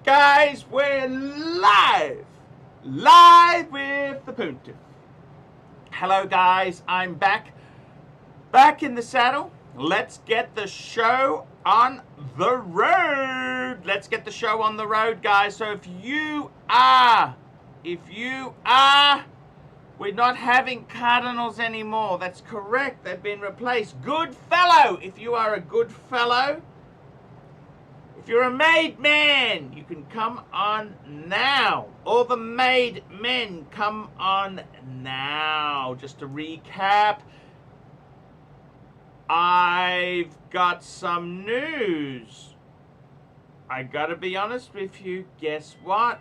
Guys, we're live with the Punta. Hello guys, I'm back in the saddle. Let's get the show on the road. Let's get the show on the road, guys. So if you are, we're not having cardinals anymore. That's correct. They've been replaced. Good fellow. If you are a good fellow, if you're a made man, you can come on now. All the made men, come on now. Just to recap, I've got some news. I gotta be honest with you. Guess what?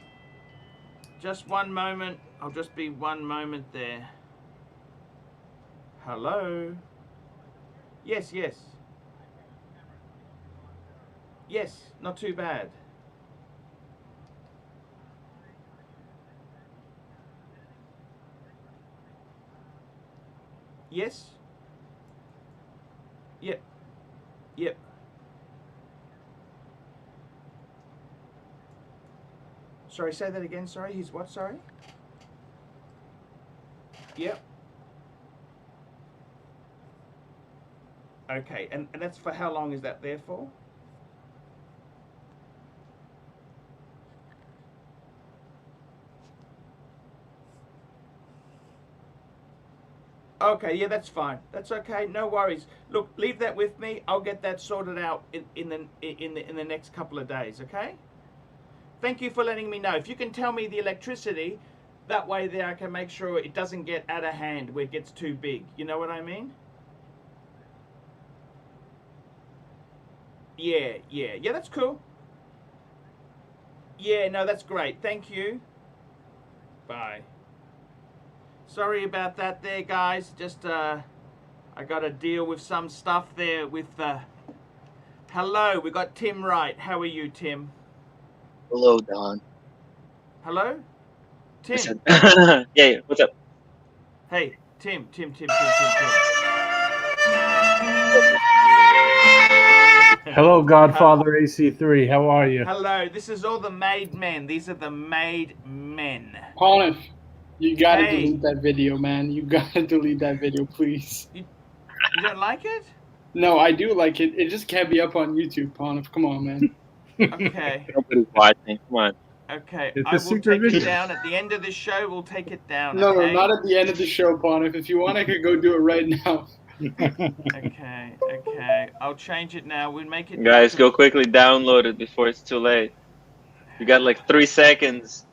Just one moment. I'll just be one moment there. Hello? Yes, yes. Yes, not too bad. Yes? Yep. Yep. Sorry, say that again. Sorry, he's what? Sorry? Yep. Okay, and that's for how long is that there for? Okay, yeah, that's fine. That's okay. No worries. Look, leave that with me. I'll get that sorted out in the next couple of days. Okay. Thank you for letting me know. If you can tell me the electricity, that way there I can make sure it doesn't get out of hand where it gets too big. You know what I mean? Yeah, yeah, yeah. That's cool. Yeah, no, that's great. Thank you. Bye. Sorry about that there, guys. Just, I got to deal with some stuff there with, hello, we got Tim Wright. How are you, Tim? Hello, Don. Hello? Tim? Yeah, what's up? Hey, Tim. Hello, Godfather AC3. How are you? Hello, this is all the made men. These are the made men. Ponif, you gotta delete that video, man. You gotta delete that video, please. You don't like it? No, I do like it. It just can't be up on YouTube, Ponif. Come on, man. Okay. Nobody's watching. Come on. Okay, It's I a will secret take video. it down. At the end of the show, we'll take it down, No, okay? no, not at the end of the show, Ponif. If you want, I could go do it right now. Okay, okay. I'll change it now. We'll make it... Guys, go quickly download it before it's too late. You got like 3 seconds.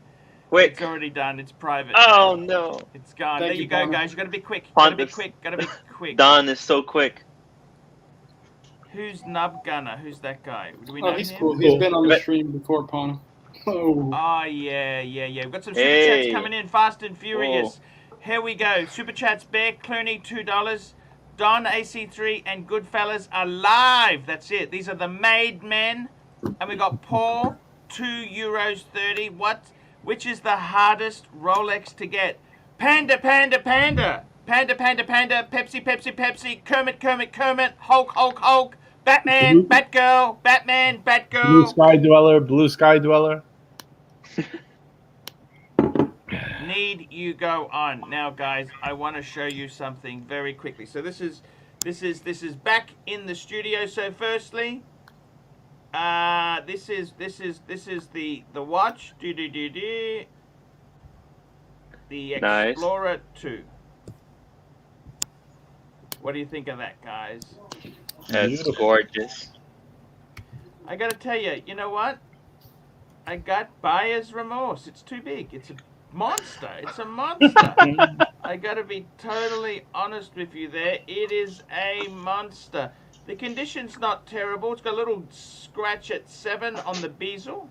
Quick. It's already done. It's private. Oh, no. It's gone. Thank There you, you go, Ponif. guys. You gotta be quick. Gotta be quick. Gotta be quick. Don is so quick. Who's Nub Gunner? Who's that guy? Do we know Oh, he's him? cool. He's been on the stream before, Ponif. Oh. Oh, yeah. We've got some super Hey. chats coming in fast and furious. Here we go. Super chats. Bear Clooney, $2. Don AC3 and Goodfellas are live. That's it. These are the made men. And we got Paul, €2.30. What? Which is the hardest Rolex to get? Panda. Pepsi, Kermit, Hulk, Batman, Batgirl. Blue Sky Dweller. Need you go on now, guys. I want to show you something very quickly. So this is back in the studio. So firstly, this is the watch. The Explorer 2. What do you think of that, guys? That's gorgeous. I gotta tell you, you know what? I got buyer's remorse. It's too big. It's a monster. It's a monster. I gotta be totally honest with you there. It is a monster. The condition's not terrible. It's got a little scratch at 7 on the bezel.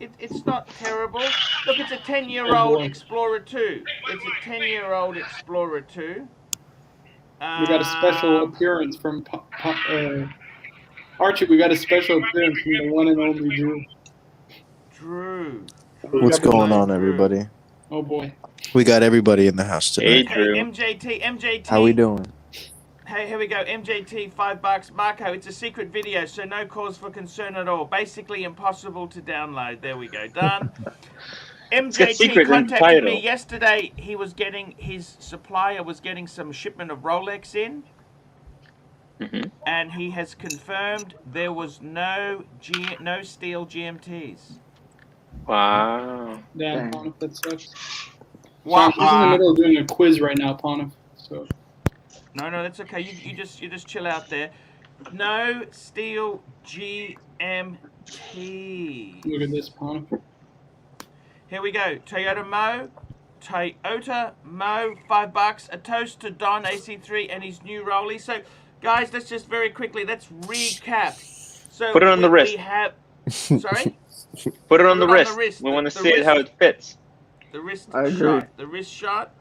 It's not terrible. Look, it's a 10-year-old Explorer 2. It's a 10-year-old Explorer 2. We got a special appearance from Archie. We got a special appearance from the one and only Drew. Drew. What's going on, everybody? Oh boy. We got everybody in the house today. Hey, Drew. MJT. How we doing? Hey, here we go. MJT, $5. Marco, it's a secret video, so no cause for concern at all. Basically impossible to download. There we go. Done. MJT secret in the contacted me title. yesterday. He was getting, his supplier was getting some shipment of Rolex in. And he has confirmed there was no steel GMTs. Wow. Damn, Ponif, that sucks. Wow. So I'm in the middle of doing a quiz right now, Ponif. So. No, that's okay. You just chill out there. No steel GMT. Look at this, Ponif. Here we go. Toyota Mo, $5. A toast to Don AC3 and his new Rollie. So, guys, let's just very quickly, let's recap. So put it on the wrist. We have, sorry? Put it on the wrist. We want to see how it fits. The wrist I agree. shot. The wrist shot.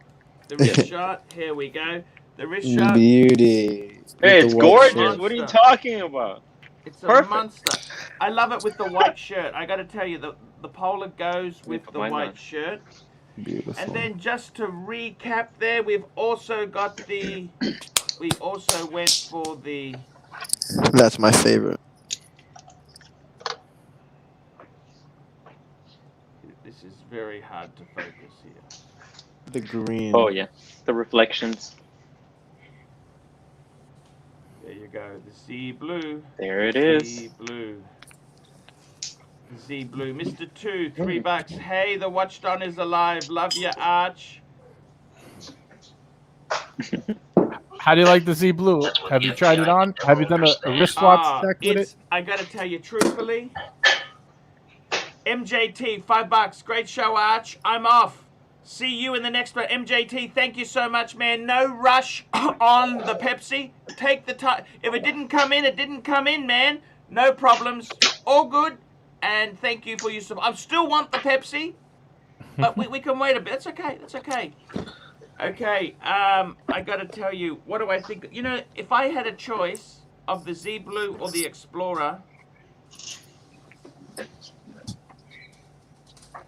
The wrist shot. Here we go. The wrist shot. Beauty. Hey, With it's the white gorgeous. shirt. What are you talking about? It's a Perfect. monster. I love it with the white shirt. I got to tell you, the polar goes with the Why white not? shirt. Beautiful. And then just to recap there, we've also got the, we also went for the, That's my favorite. this is very hard to focus here. The green. Oh yeah, the reflections. There you go, the sea blue. There it is. Sea blue. Z Blue. Mr. 2, $3. Hey, the Watchdon is alive. Love you, Arch. How do you like the Z Blue? Have you tried it on? Have you done a wristwatch check with it? I gotta tell you truthfully. MJT, $5. Great show, Arch. I'm off. See you in the next one. MJT, thank you so much, man. No rush on the Pepsi. Take the time. If it didn't come in, it didn't come in, man. No problems. All good. And thank you for your support. I still want the Pepsi, but we can wait a bit. That's okay. That's okay. Okay. I got to tell you, what do I think? You know, if I had a choice of the Z Blue or the Explorer,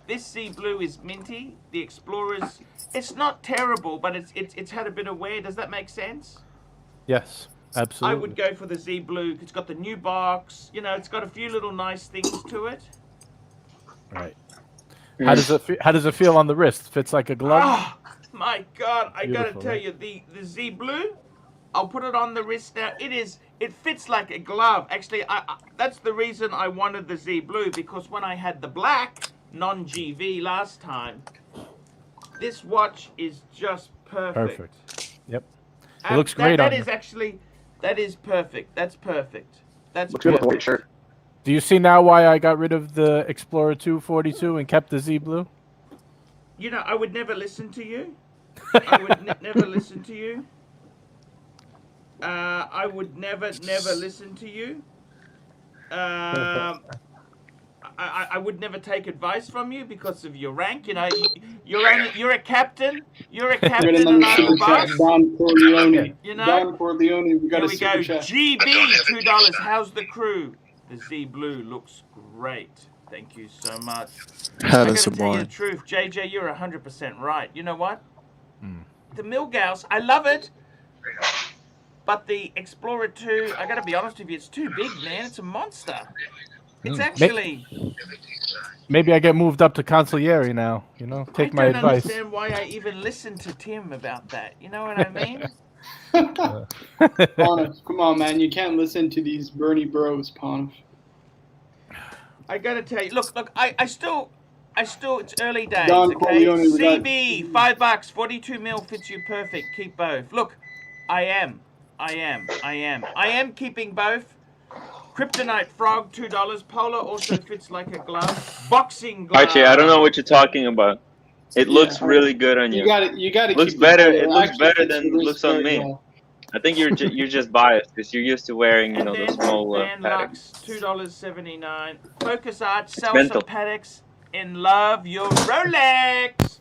this Z Blue is minty. The Explorer's, it's not terrible, but it's had a bit of wear. Does that make sense? Yes, absolutely. I would go for the Z Blue. It's got the new box. You know, it's got a few little nice things to it. Right. How does it feel on the wrist? Fits like a glove? Oh, my God. I got to Beautiful, tell right? you, the Z Blue, I'll put it on the wrist now. It fits like a glove. Actually, that's the reason I wanted the Z Blue, because when I had the black non-GV last time, this watch is just perfect. Perfect. Yep. It looks great that on you. is actually, that is perfect. That's perfect. That's Looks good with the white perfect. shirt. Do you see now why I got rid of the Explorer 242 and kept the Z Blue? You know, I would never listen to you. I would never listen to you. I would never listen to you. I would never take advice from you because of your rank. You know, you're a captain. You're a We're captain gonna and another I'm a super chat. boss. Don Corleone. You know? Don Corleone. We got Here a we super go. chat. GB, $2. How's the crew? The Z Blue looks great. Thank you so much. I Having gotta some tell you the wine. truth, JJ, you're 100% right. You know what? Mm. The Milgauss, I love it. But the Explorer 2, I gotta be honest with you, it's too big, man. It's a monster. It's actually... Maybe I get moved up to consigliere now. You know, take my I don't advice. understand why I even listened to Tim about that. You know what I mean? Ponif, come on, man. You can't listen to these Bernie bros, Ponif. I gotta tell you, look, I still, it's early days, Don okay? Corleone, we got- CB, $5, 42 mil fits you perfect. Keep both. Look, I am keeping both. Kryptonite Frog, $2. Polar also fits like a glove. Boxing glove. Archie, I don't know what you're talking about. It looks Yeah, really good on you. You got to Looks keep better. It It looks actually better fits than the it wrist looks on very me. well. I think you're just biased because you're used to wearing, you And know, then those small Van Patek. Lux, $2.79. Focus Arch, sell mental. some Pateks in love your Rolex.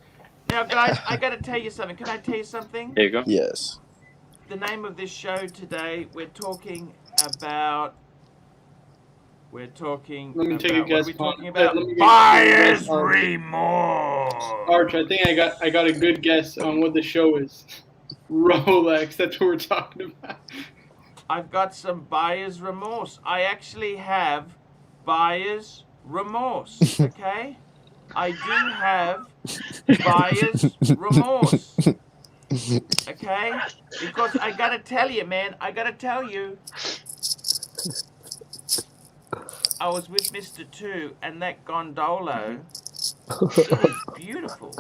Now, guys, I got to tell you something. Can I tell you something? There you go. Yes. The name of this show today, we're talking about... Let me take a what guess, are we Pon. talking about? Let me Buyer's guess, Arch. remorse. Arch, I think I got a good guess on what the show is. Rolex. That's what we're talking about. I've got some buyer's remorse. I actually have buyer's remorse, okay? I do have buyer's remorse, okay? Because I gotta tell you, man, I gotta tell you, I was with Mr. Two, and that gondolo, it is beautiful.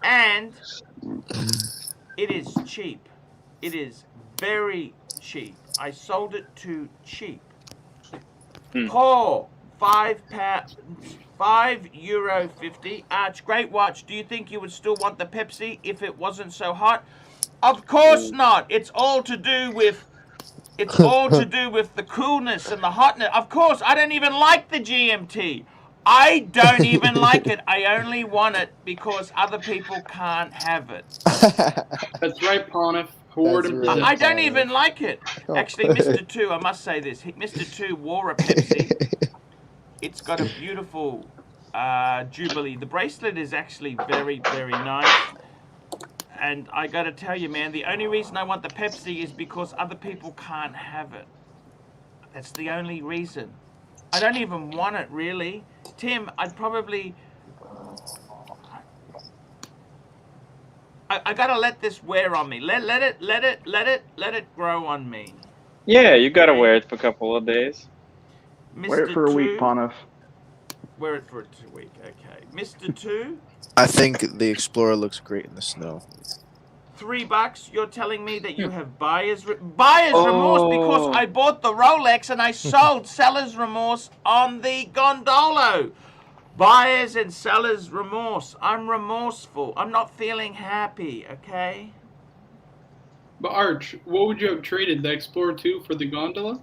And it is cheap. It is very cheap. I sold it to cheap. Paul, €5.50. Arch, great watch. Do you think you would still want the Pepsi if it wasn't so hot? Of course not. It's all to do with the coolness and the hotness. Of course, I don't even like the GMT. I don't even like it. I only want it because other people can't have it. That's right, Ponif. I don't even like it. Actually, Mr. Two, I must say this. Mr. Two wore a Pepsi. It's got a beautiful Jubilee. The bracelet is actually very, very nice. And I got to tell you, man, the only reason I want the Pepsi is because other people can't have it. That's the only reason. I don't even want it, really. Tim, I'd probably... I gotta let this wear on me. Let it grow on me. Yeah, you gotta wear it for a couple of days. Mr. Wear it for a week, Ponif. Wear it for a week, okay. Mr. Two, I think the Explorer looks great in the snow. $3. You're telling me that you have buyer's remorse because I bought the Rolex and I sold seller's remorse on the gondolo. Buyers and sellers remorse. I'm remorseful. I'm not feeling happy, okay? But Arch, what would you have traded, the Explorer 2 for the gondola?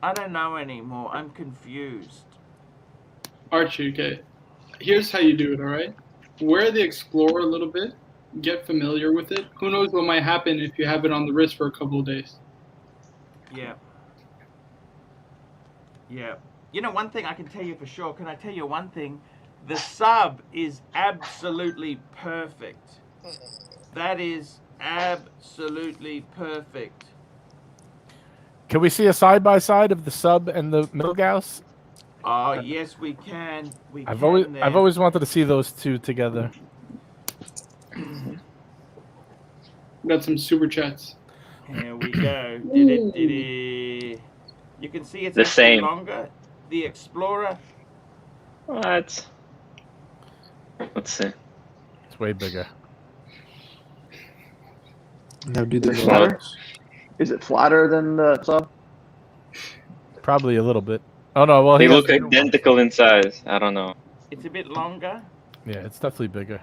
I don't know anymore. I'm confused. Archie, okay. Here's how you do it, alright? Wear the Explorer a little bit. Get familiar with it. Who knows what might happen if you have it on the wrist for a couple of days. Yeah. Yeah. You know, one thing I can tell you for sure. Can I tell you one thing? The sub is absolutely perfect. That is absolutely perfect. Can we see a side-by-side of the sub and the Milgauss? Oh, yes, we can. I've always wanted to see those two together. Got some super chats. Here we go. You can see it's The actually same. longer. The Explorer. What? Let's see. It's way bigger. Now do the Flatter? Rolex. Is it flatter than the sub? Probably a little bit. Oh no, well They he has look the new one. identical in size. I don't know. It's a bit longer. Yeah, it's definitely bigger.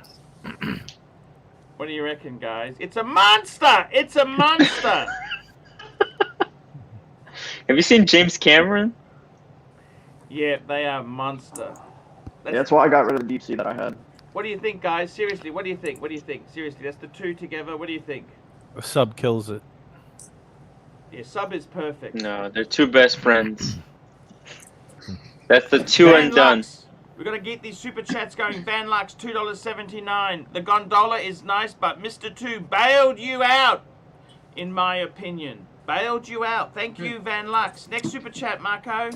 What do you reckon, guys? It's a monster! It's a monster! Have you seen James Cameron? Yeah, they are monster. Yeah, that's why I got rid of the deep sea that I had. What do you think, guys? Seriously, what do you think? What do you think? Seriously, that's the two together. What do you think? The sub kills it. Yeah, sub is perfect. No, they're two best friends. That's the two Van and done. Lux. We're going to get these super chats going. Van Lux, $2.79. The gondola is nice, but Mr. Two bailed you out, in my opinion. Bailed you out. Thank you, Van Lux. Next super chat, Marco.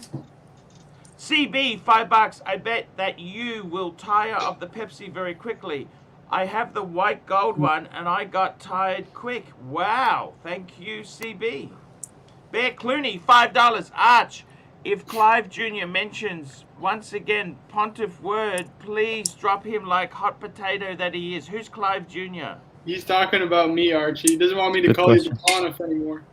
CB, $5. I bet that you will tire of the Pepsi very quickly. I have the white gold one, and I got tired quick. Wow. Thank you, CB. Bear Clooney, $5. Arch, if Clive Jr. mentions once again Pontiff word, please drop him like hot potato that he is. Who's Clive Jr.? He's talking about me, Archie. He doesn't want me to Good call you the question. Ponif anymore.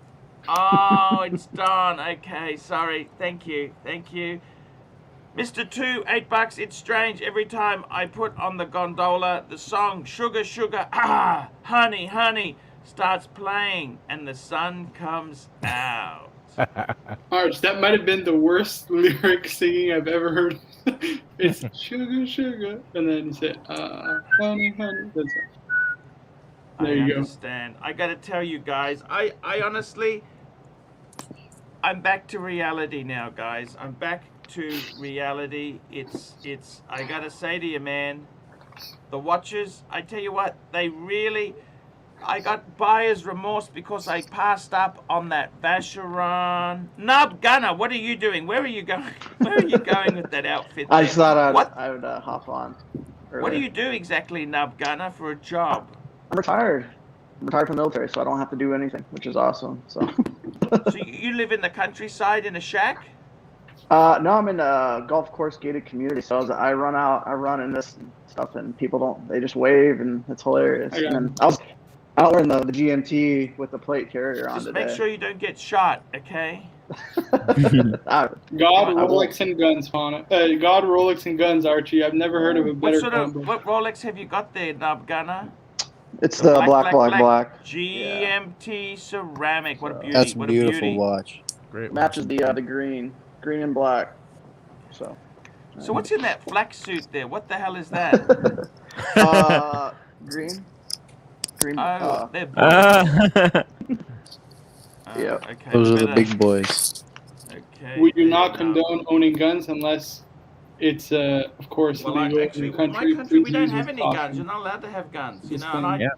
Oh, it's Don. Okay, sorry. Thank you. Thank you. Mr. Two, $8. It's strange. Every time I put on the gondola, the song Sugar, Sugar, ah, honey, honey starts playing and the sun comes out. Arch, that might have been the worst lyric singing I've ever heard. It's sugar, sugar. And then he said, honey, honey. That's it. There you I go. understand. I gotta tell you guys, I honestly, I'm back to reality now, guys. I'm back to reality. It's. I gotta say to you, man, the watches. I tell you what, they really. I got buyer's remorse because I passed up on that Vacheron. Nub Gunner, what are you doing? Where are you going? Where are you going with that outfit? I there? just thought What? I would hop on. What do earlier. you do exactly, Nub Gunner, for a job? I'm retired. I'm retired from the military, so I don't have to do anything, which is awesome. So. So you live in the countryside in a shack? No, I'm in a golf course gated community. So I run in this stuff, and people they just wave, and it's hilarious. I got And then I was out wearing the GMT with the plate carrier on Just today. make sure you don't get shot, okay? God, Rolex and guns, Fauna. God, Rolex and guns, Archie. I've never heard of a better combo. What Rolex have you got there, Nub Gunner? It's the black. GMT ceramic. What a beauty. That's a what beautiful a beauty. watch. Great. Matches the green and black. So. So what's in that flak suit there? What the hell is that? Green. Oh, they're Yeah. Okay. Those are the big boys. Okay. We do not condone owning guns unless it's, of course, Well, legal actually, in the country. my country, we Please don't use have with any caution. guns. You're not allowed to have guns, you This know.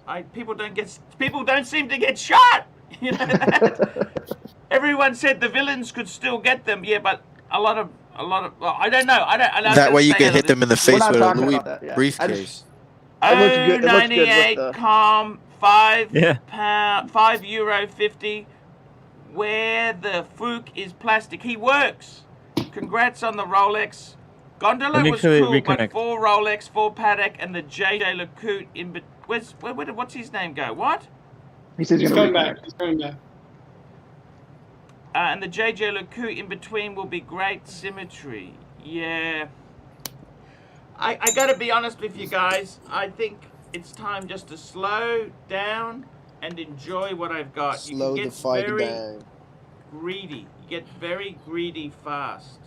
And thing. people don't seem to get shot. You know that? Everyone said the villains could still get them. Yeah, but a lot of. Well, I don't know. I don't That way you can can hit them in the face not with a talking Louis about that, yeah. briefcase. It looks good. It looks good with 98 the- com, £5, Yeah. €5.50. Where the fook is plastic. He works. Congrats on the Rolex. Gondola Let me was quickly cool, but reconnect. 4 Rolex, 4 Patek, and the JJ LeCoultre in between. What's his name go? What? He says He's he's coming gonna back. He's coming back. And the JJ LeCoultre in between will be great symmetry. Yeah. I gotta be honest with you guys. I think it's time just to slow down and enjoy what I've got. Slow you the can get fight very down. greedy. You get very greedy fast.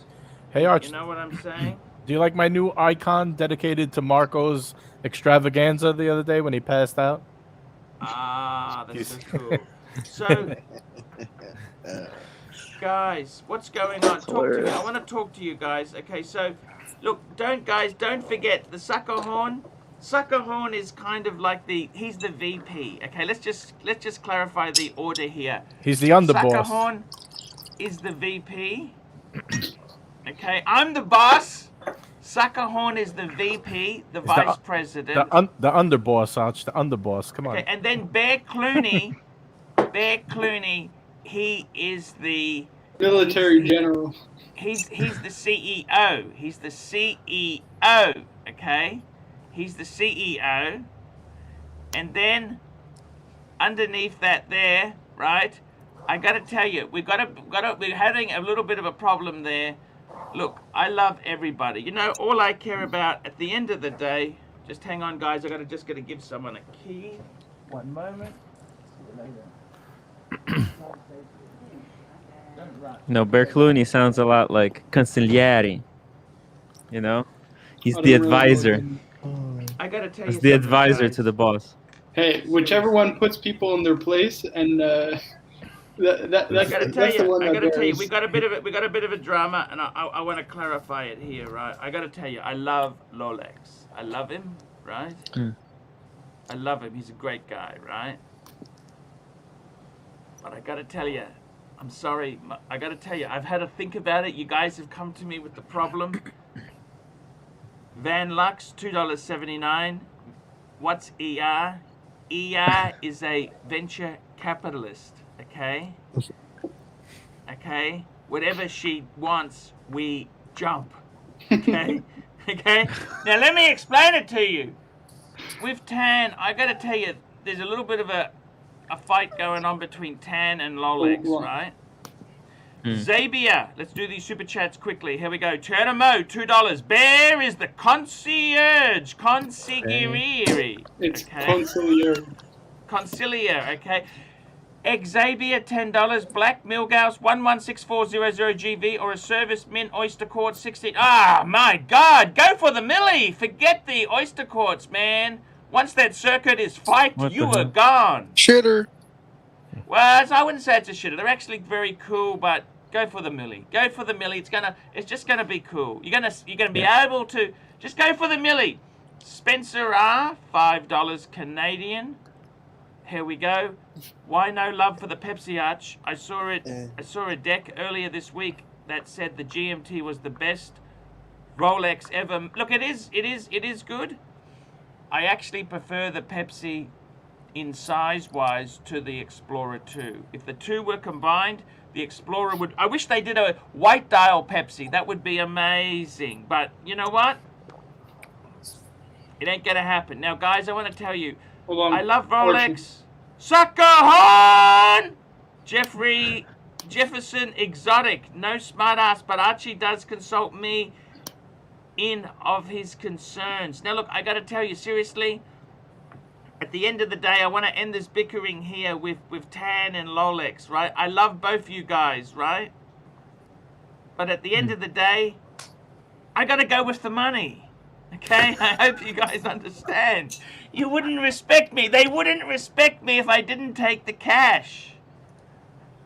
Hey, Arch, You know what I'm saying? do you like my new icon dedicated to Marco's extravaganza the other day when he passed out? Ah, that's so cool. So, guys, what's going on? Talk to me. hilarious. I want to talk to you guys. Okay, so look, don't forget the sucker horn. Sucker horn is kind of like he's the VP. Okay, let's just clarify the order here. He's the Sucker underboss. horn is the VP. Okay, I'm the boss. Sucker horn is the VP, the He's vice president. The underboss, Arch. The underboss. Come on. Okay, and then Bear Clooney, he is the Military general. he's the CEO. He's the CEO. Okay, he's the CEO, and then underneath that there, right? I gotta tell you, we're having a little bit of a problem there. Look, I love everybody. You know, all I care about at the end of the day. Just hang on, guys. Just gotta give someone a key. One moment. No, Bear Clooney sounds a lot like Consigliere. You know? He's I the don't really know advisor. what I gotta tell you. He's the something, advisor guys. to the boss. Hey, whichever one puts people in their place, and that's I gotta tell that's the you. one I that gotta tell you. bears. We got a bit of a drama, and I want to clarify it here, right? I gotta tell you. I love Rolex. I love him, right? Mm. I love him. He's a great guy, right? But I gotta tell you, I'm sorry. I gotta tell you, I've had to think about it. You guys have come to me with the problem. Van Lux, $2.79. What's ER? ER is a venture capitalist, okay? Okay? Whatever she wants, we jump. Okay? Okay? Now let me explain it to you. With Tan, I gotta tell you, there's a little bit of a fight going on between Tan and Rolex, Oh, right? Mm. Zabia, let's do these super chats quickly. Here we go. Cheramo, $2. Bear is the concierge. Consigliere. It's Okay. conciliar. Conciliar, okay. Xavier, $10. Black Milgauss, 116400GV, or a service mint oyster quartz 16. Ah, my God. Go for the millie. Forget the oyster quartz, man. Once that circuit is fiped, What you the are hell? gone. Shitter. Well, I wouldn't say it's a shitter. They're actually very cool, but Go for the milli. Go for the milli. It's just gonna be cool. You're gonna be able to just go for the milli. Spencer R, $5 Canadian. Here we go. Why no love for the Pepsi Arch? I saw it. I saw a deck earlier this week that said the GMT was the best Rolex ever. Look, it is good. I actually prefer the Pepsi in size-wise to the Explorer 2. If the two were combined, the Explorer would... I wish they did a white dial Pepsi. That would be amazing. But you know what? It ain't gonna happen. Now, guys, I want to tell you, Hold on. I love Rolex. Sucker Horn! Jefferson Exotic. No smartass, but Archie does consult me in of his concerns. Now, look, I got to tell you, seriously, at the end of the day, I want to end this bickering here with Tan and Rolex, right? I love both you guys, right? But at the end of the day, I got to go with the money, okay? I hope you guys understand. You wouldn't respect me. They wouldn't respect me if I didn't take the cash.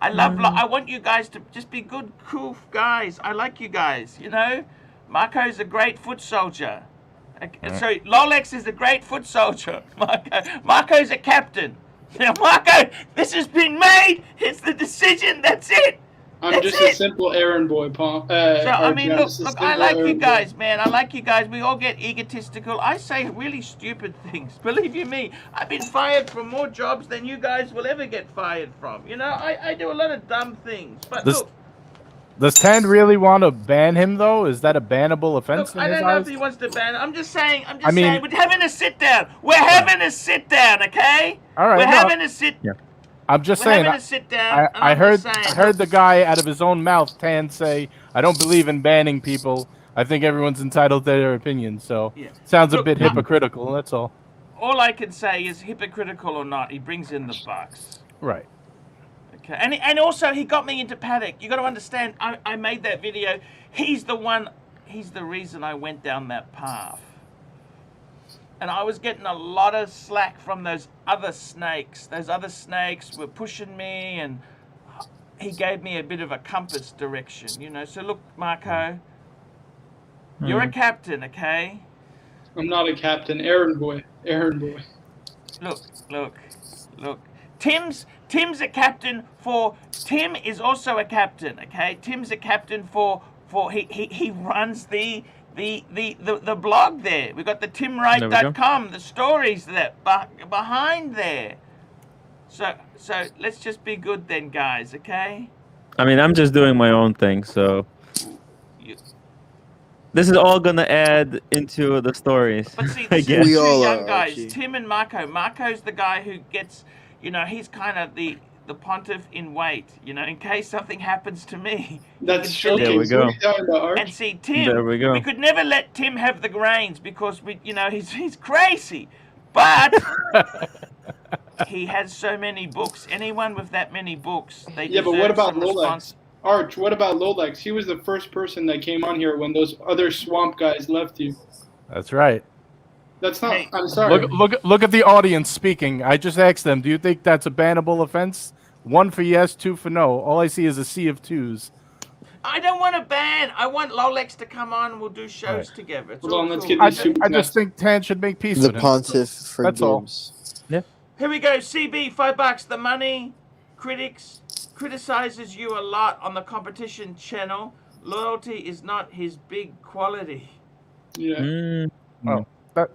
I want you guys to just be good, cool guys. I like you guys, you know? Marco's a great foot soldier. So Rolex is a great foot soldier. Marco's a captain. Now, Marco, this has been made. It's the decision. That's it. I'm just a simple errand boy, Paul. I mean, look, I like you guys, man. I like you guys. We all get egotistical. I say really stupid things. Believe you me, I've been fired from more jobs than you guys will ever get fired from. You know, I do a lot of dumb things. But look. Does Tan really want to ban him, though? Is that a bannable offense in I his don't know eyes? if he wants to ban him. I'm just saying, we're having a sit down. We're having a sit down, okay? All right. We're having a sit down. I'm just saying. Having a sit down. I heard the guy out of his own mouth, Tan, say, "I don't believe in banning people. I think everyone's entitled to their opinion." So sounds a bit hypocritical. That's all. All I can say is, hypocritical or not, he brings in the bucks. Right. Okay. And also he got me into Patek. You got to understand. I made that video. He's the reason I went down that path. And I was getting a lot of slack from those other snakes. Those other snakes were pushing me, and he gave me a bit of a compass direction, you know. So look, Marco, you're a captain, okay? I'm not a captain. Errand boy. Errand boy. Look. Tim's a captain for... Tim is also a captain, okay? Tim's a captain for he runs the blog there. We've got the timwright.com, the stories that behind there. So let's just be good then, guys, okay? I mean, I'm just doing my own thing, so this is all gonna add into the stories. But see, I this guess. is two all young are, guys, Archie. Tim and Marco. Marco's the guy who gets, you know, he's kind of the pontiff in wait, you know, in case something happens to me. That's shocking. There we go. What are you talking about, Arch? And see, Tim, There we go. could never let Tim have the grains because he's crazy. But he has so many books. Anyone with that many books, they Yeah, but deserve what about some Rolex? Arch, what about Rolex? He was the first person that came on here when those other swamp guys left you. That's right. That's not. Hey. I'm sorry. Look at the audience speaking. I just asked them, do you think that's a bannable offense? 1 for yes, 2 for no. All I see is a sea of twos. I don't want to ban. I want Rolex to come on and we'll do shows Right. together. It's Hold all on, let's cool. get I, these super I just chats. think Tan should make peace The with him. pontiff That's all. forgives. Here we go. CB, $5. The money critics criticizes you a lot on the competition channel. Loyalty is not his big quality. Yeah. Oh,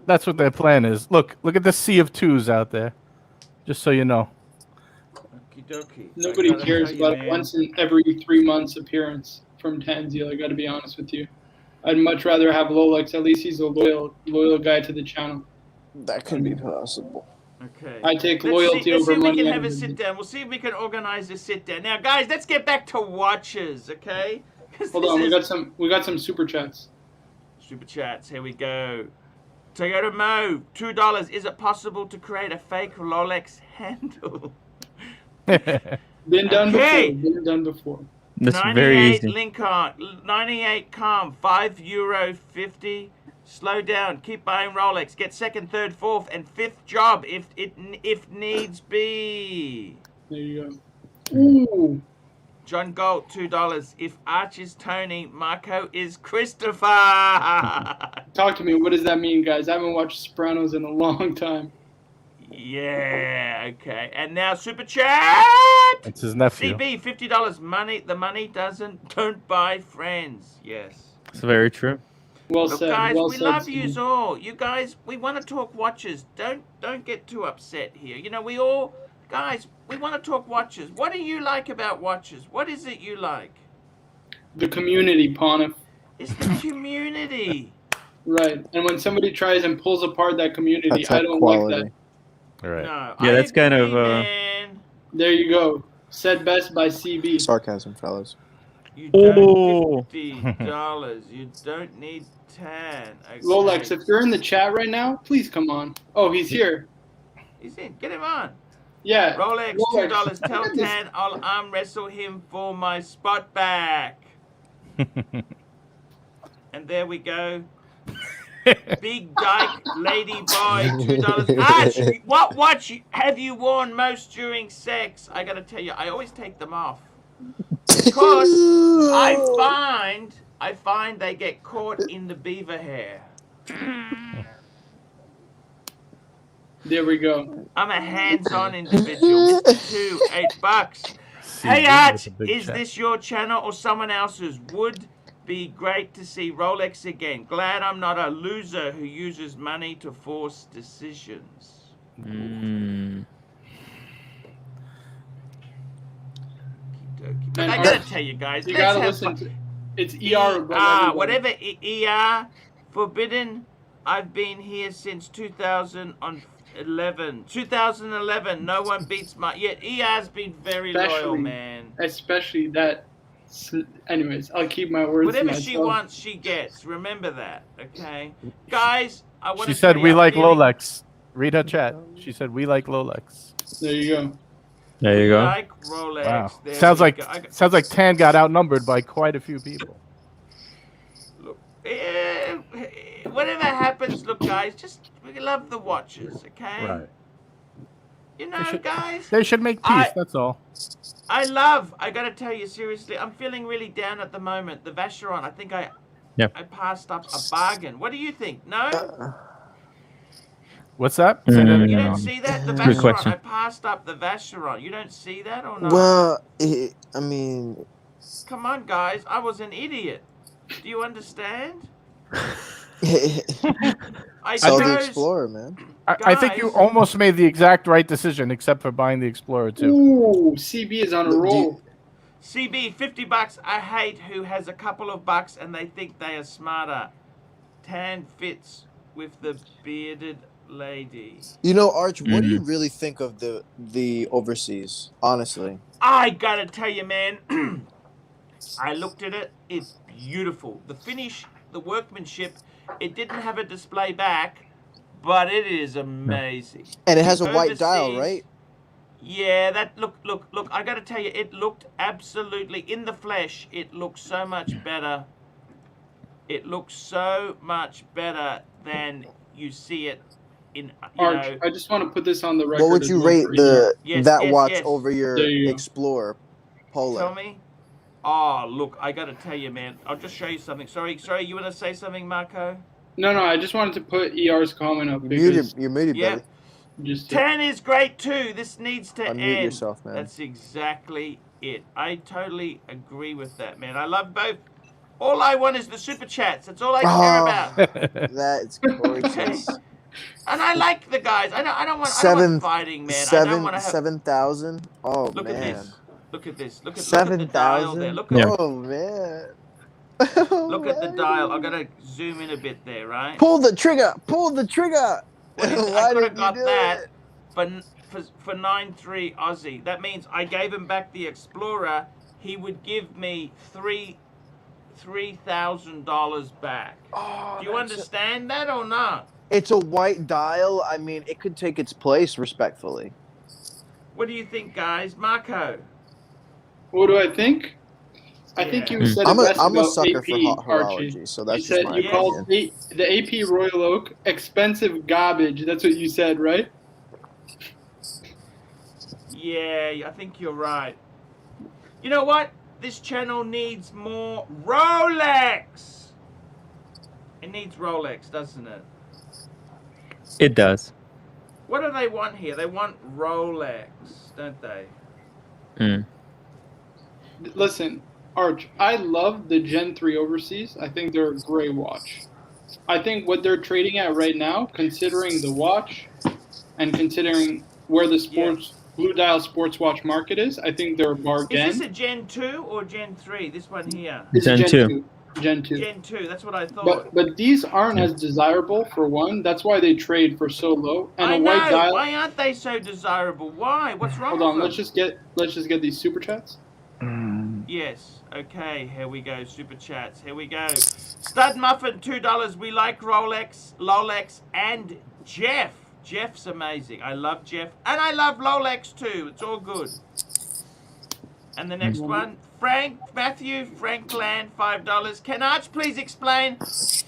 that's what their plan is. Look at the sea of twos out there. Just so you know. Okie dokie. Nobody I gotta cares tell you, about man. once in every 3 months appearance from Tanzil. I got to be honest with you. I'd much rather have Rolex. At least he's a loyal guy to the channel. That could be possible. Okay. I take Let's loyalty see over if we money. can have a and- sit down. We'll see if we can organize a sit down. Now, guys, let's get back to watches, okay? 'Cause Hold this on, is- we got some super chats. Super chats. Here we go. Toyota Mo, $2. Is it possible to create a fake Rolex handle? Been done Okay. before. Been done before. That's 98 very easy. Lincoln, 98 Calm, €5.50. Slow down. Keep buying Rolex. Get second, third, fourth, and fifth job if needs be. There you go. Ooh. John Galt, $2. If Arch is Tony, Marco is Christopher. Talk to me. What does that mean, guys? I haven't watched Sopranos in a long time. Yeah, okay. And now Super Chat. It's his nephew. CB, $50. Money. The money don't buy friends. Yes. It's very true. Well Look, said. guys, well we said, love Steve. yous all. You guys, we want to talk watches. Don't get too upset here. You know, we all, guys, we want to talk watches. What do you like about watches? What is it you like? The community, Ponif. It's the community. Right. And when somebody tries and pulls apart that community, That's I that don't quality. like that. Right. No, Yeah, I that's kind of, agree, man. There you go. Said best by CB. Sarcasm, fellas. You Oh. don't $50. You don't need 10. Okay. Rolex, if you're in the chat right now, please come on. Oh, he's here. He's in. Get him on. Yeah. Rolex, Rolex. $2. Tell Look at this. 10. I'll arm wrestle him for my spot back. And there we go. Big Dyke Lady Boy, $2. Arch, what watch have you worn most during sex? I gotta tell you, I always take them off. Because I find they get caught in the beaver hair. There we go. I'm a hands-on individual. Mr. 2, $8. Hey Arch, is this your channel or someone else's? Would be great to see Rolex again. Glad I'm not a loser who uses money to force decisions. Mm. But I gotta tell you guys, You let's gotta have listen fun. to it's ER. above everybody. Whatever ER, forbidden. I've been here since 2011. 2011, no one beats my. Yet ER's been very loyal, Especially- man. Especially that. Anyways, I'll keep my words to Whatever myself. she wants, she gets. Remember that, okay? Guys, I want to. She said we like Rolex. Read her chat. She said we like Rolex. There you go. There you go. Like Rolex. Wow. There Sounds we like go. sounds like Tan got outnumbered by quite a few people. Look, whatever happens, look, guys, just we love the watches, okay? You know, guys. They should make peace. That's all. I gotta tell you seriously, I'm feeling really down at the moment. The Vacheron, I think I passed up a bargain. What do you think? No? What's that? Say that You again. don't see that? The Good Vacheron, question. I passed up the Vacheron. You don't see that or not? Well, I mean, Come on, guys. I was an idiot. Do you understand? I sell the chose... Explorer, man. I think you Guys. almost made the exact right decision, except for buying the Explorer too. Ooh, CB is on a roll. CB, $50. I hate who has a couple of bucks and they think they are smarter. Tan fits with the bearded lady. You know, Arch, what do you really think of the overseas? Honestly, I gotta tell you, man. I looked at it. It's beautiful. The finish, the workmanship. It didn't have a display back, but it is amazing. and it has a white Overseas- dial, right? Yeah, that look. I gotta tell you, it looked absolutely in the flesh. It looks so much better. It looks so much better than you see it in. You Arch, know, I just want to put this on the record. What would as you well rate for ER. Yes, that yes, watch yes. over your There you go. Explorer Polar? Tell me. Oh, look, I gotta tell you, man. I'll just show you something. Sorry, you wanna say something, Marco? No, I just wanted to put ER's comment up You're because muted, Yeah. buddy. just 10 is great too. This needs to Unmute end. yourself, man. That's exactly it. I totally agree with that, man. I love both. All I want is the super chats. That's all I care about. That's gorgeous. And I like the guys. I don't want fighting, man. I don't want to have. 7,000. Oh Look man. at this. Look at this. Look at the dial there. 7,000. Look at Oh man. look at the dial. I gotta zoom in a bit there, right? Pull the trigger. Pull the trigger. I Why could didn't have you got do that it? for 9.3 Aussie. That means I gave him back the Explorer. He would give me $3,000 back. Oh, Do you understand that or not? It's a white dial. I mean, it could take its place respectfully. What do you think, guys? Marco? what do I think? I think you said it best I'm a about sucker AP, for Archie. horology, so that's You just said my you called opinion. the AP Royal Oak expensive garbage. That's what you said, right? Yeah, I think you're right. You know what? This channel needs more Rolex. It needs Rolex, doesn't it? It does. What do they want here? They want Rolex, don't they? Mm. Listen, Arch, I love the Gen 3 Overseas. I think they're a great watch. I think what they're trading at right now, considering the watch and considering where the Blue Dial sports watch market is, I think they're a bargain. Is this a Gen 2 or Gen 3? This one here. It's Gen 2. Gen 2. Gen 2, that's what I thought. But these aren't as desirable, for one. That's why they trade for so low. And I a white know. dial. Why aren't they so desirable? Why? What's wrong Hold on, with them? let's just get these super chats. Yes. Okay, here we go. Super chats. Here we go. Stud Muffin, $2. We like Rolex, and Jeff. Jeff's amazing. I love Jeff. And I love Rolex too. It's all good. And the next one, Matthew Frankland, $5. Can Arch please explain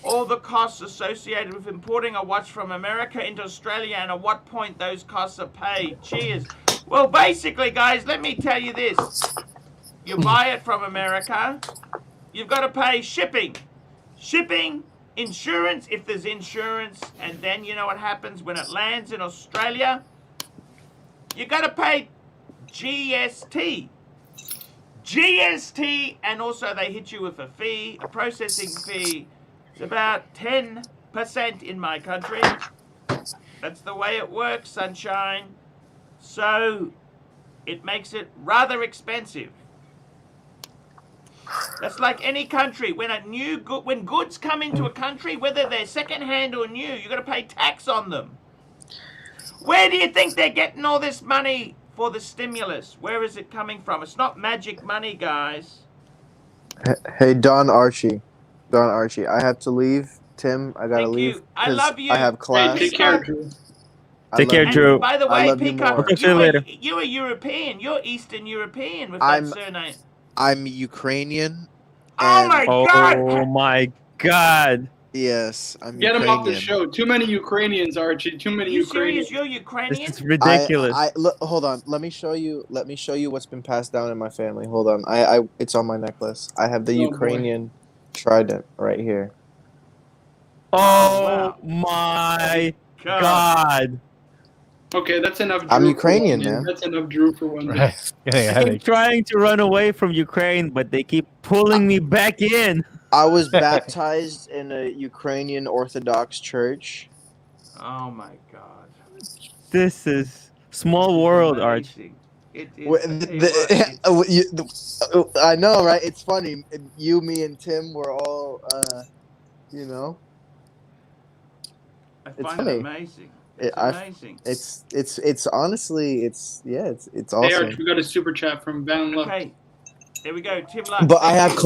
all the costs associated with importing a watch from America into Australia and at what point those costs are paid? Cheers. Well, basically, guys, let me tell you this. You buy it from America, you've got to pay shipping. Shipping, insurance, if there's insurance, and then you know what happens when it lands in Australia? You got to pay GST. GST, and also they hit you with a fee, a processing fee. It's about 10% in my country. That's the way it works, sunshine. So it makes it rather expensive. That's like any country. When goods come into a country, whether they're second-hand or new, you got to pay tax on them. Where do you think they're getting all this money for the stimulus? Where is it coming from? It's not magic money, guys. Hey, Don Archie, I have to leave. Tim, I gotta leave. I love you. I have class. Hey, take care, Drew. Take care, Drew. By the I way, love you Peacock, more. I'll see you later. You're European. You're Eastern European with I'm- that surname. I'm Ukrainian. Oh and- my Oh God! my God. Yes, I'm Get Ukrainian. him off the show. Too many Ukrainians, Archie. Too Are many you Ukrainians. serious? You're This Ukrainian? is ridiculous. Look, hold on. Let me show you what's been passed down in my family. Hold on. It's on my necklace. I have the Oh, boy. Ukrainian trident right here. Oh my God. Okay, that's enough. Drew I'm for Ukrainian, one day. man. That's enough, Drew, for one day. Right. Getting a I'm headache. trying to run away from Ukraine, but they keep pulling me back in. I was baptized in a Ukrainian Orthodox church. Oh my God! This is small world, Arch. Amazing. It is. Wh- I know, right? It's funny. You, me, and Tim were all, you know. I it's find funny. it amazing. It's I- amazing. It's honestly, it's Hey, awesome. Arch, we got a super chat from Van Luck. Okay, there we go. Tim Lux. But I thank have you.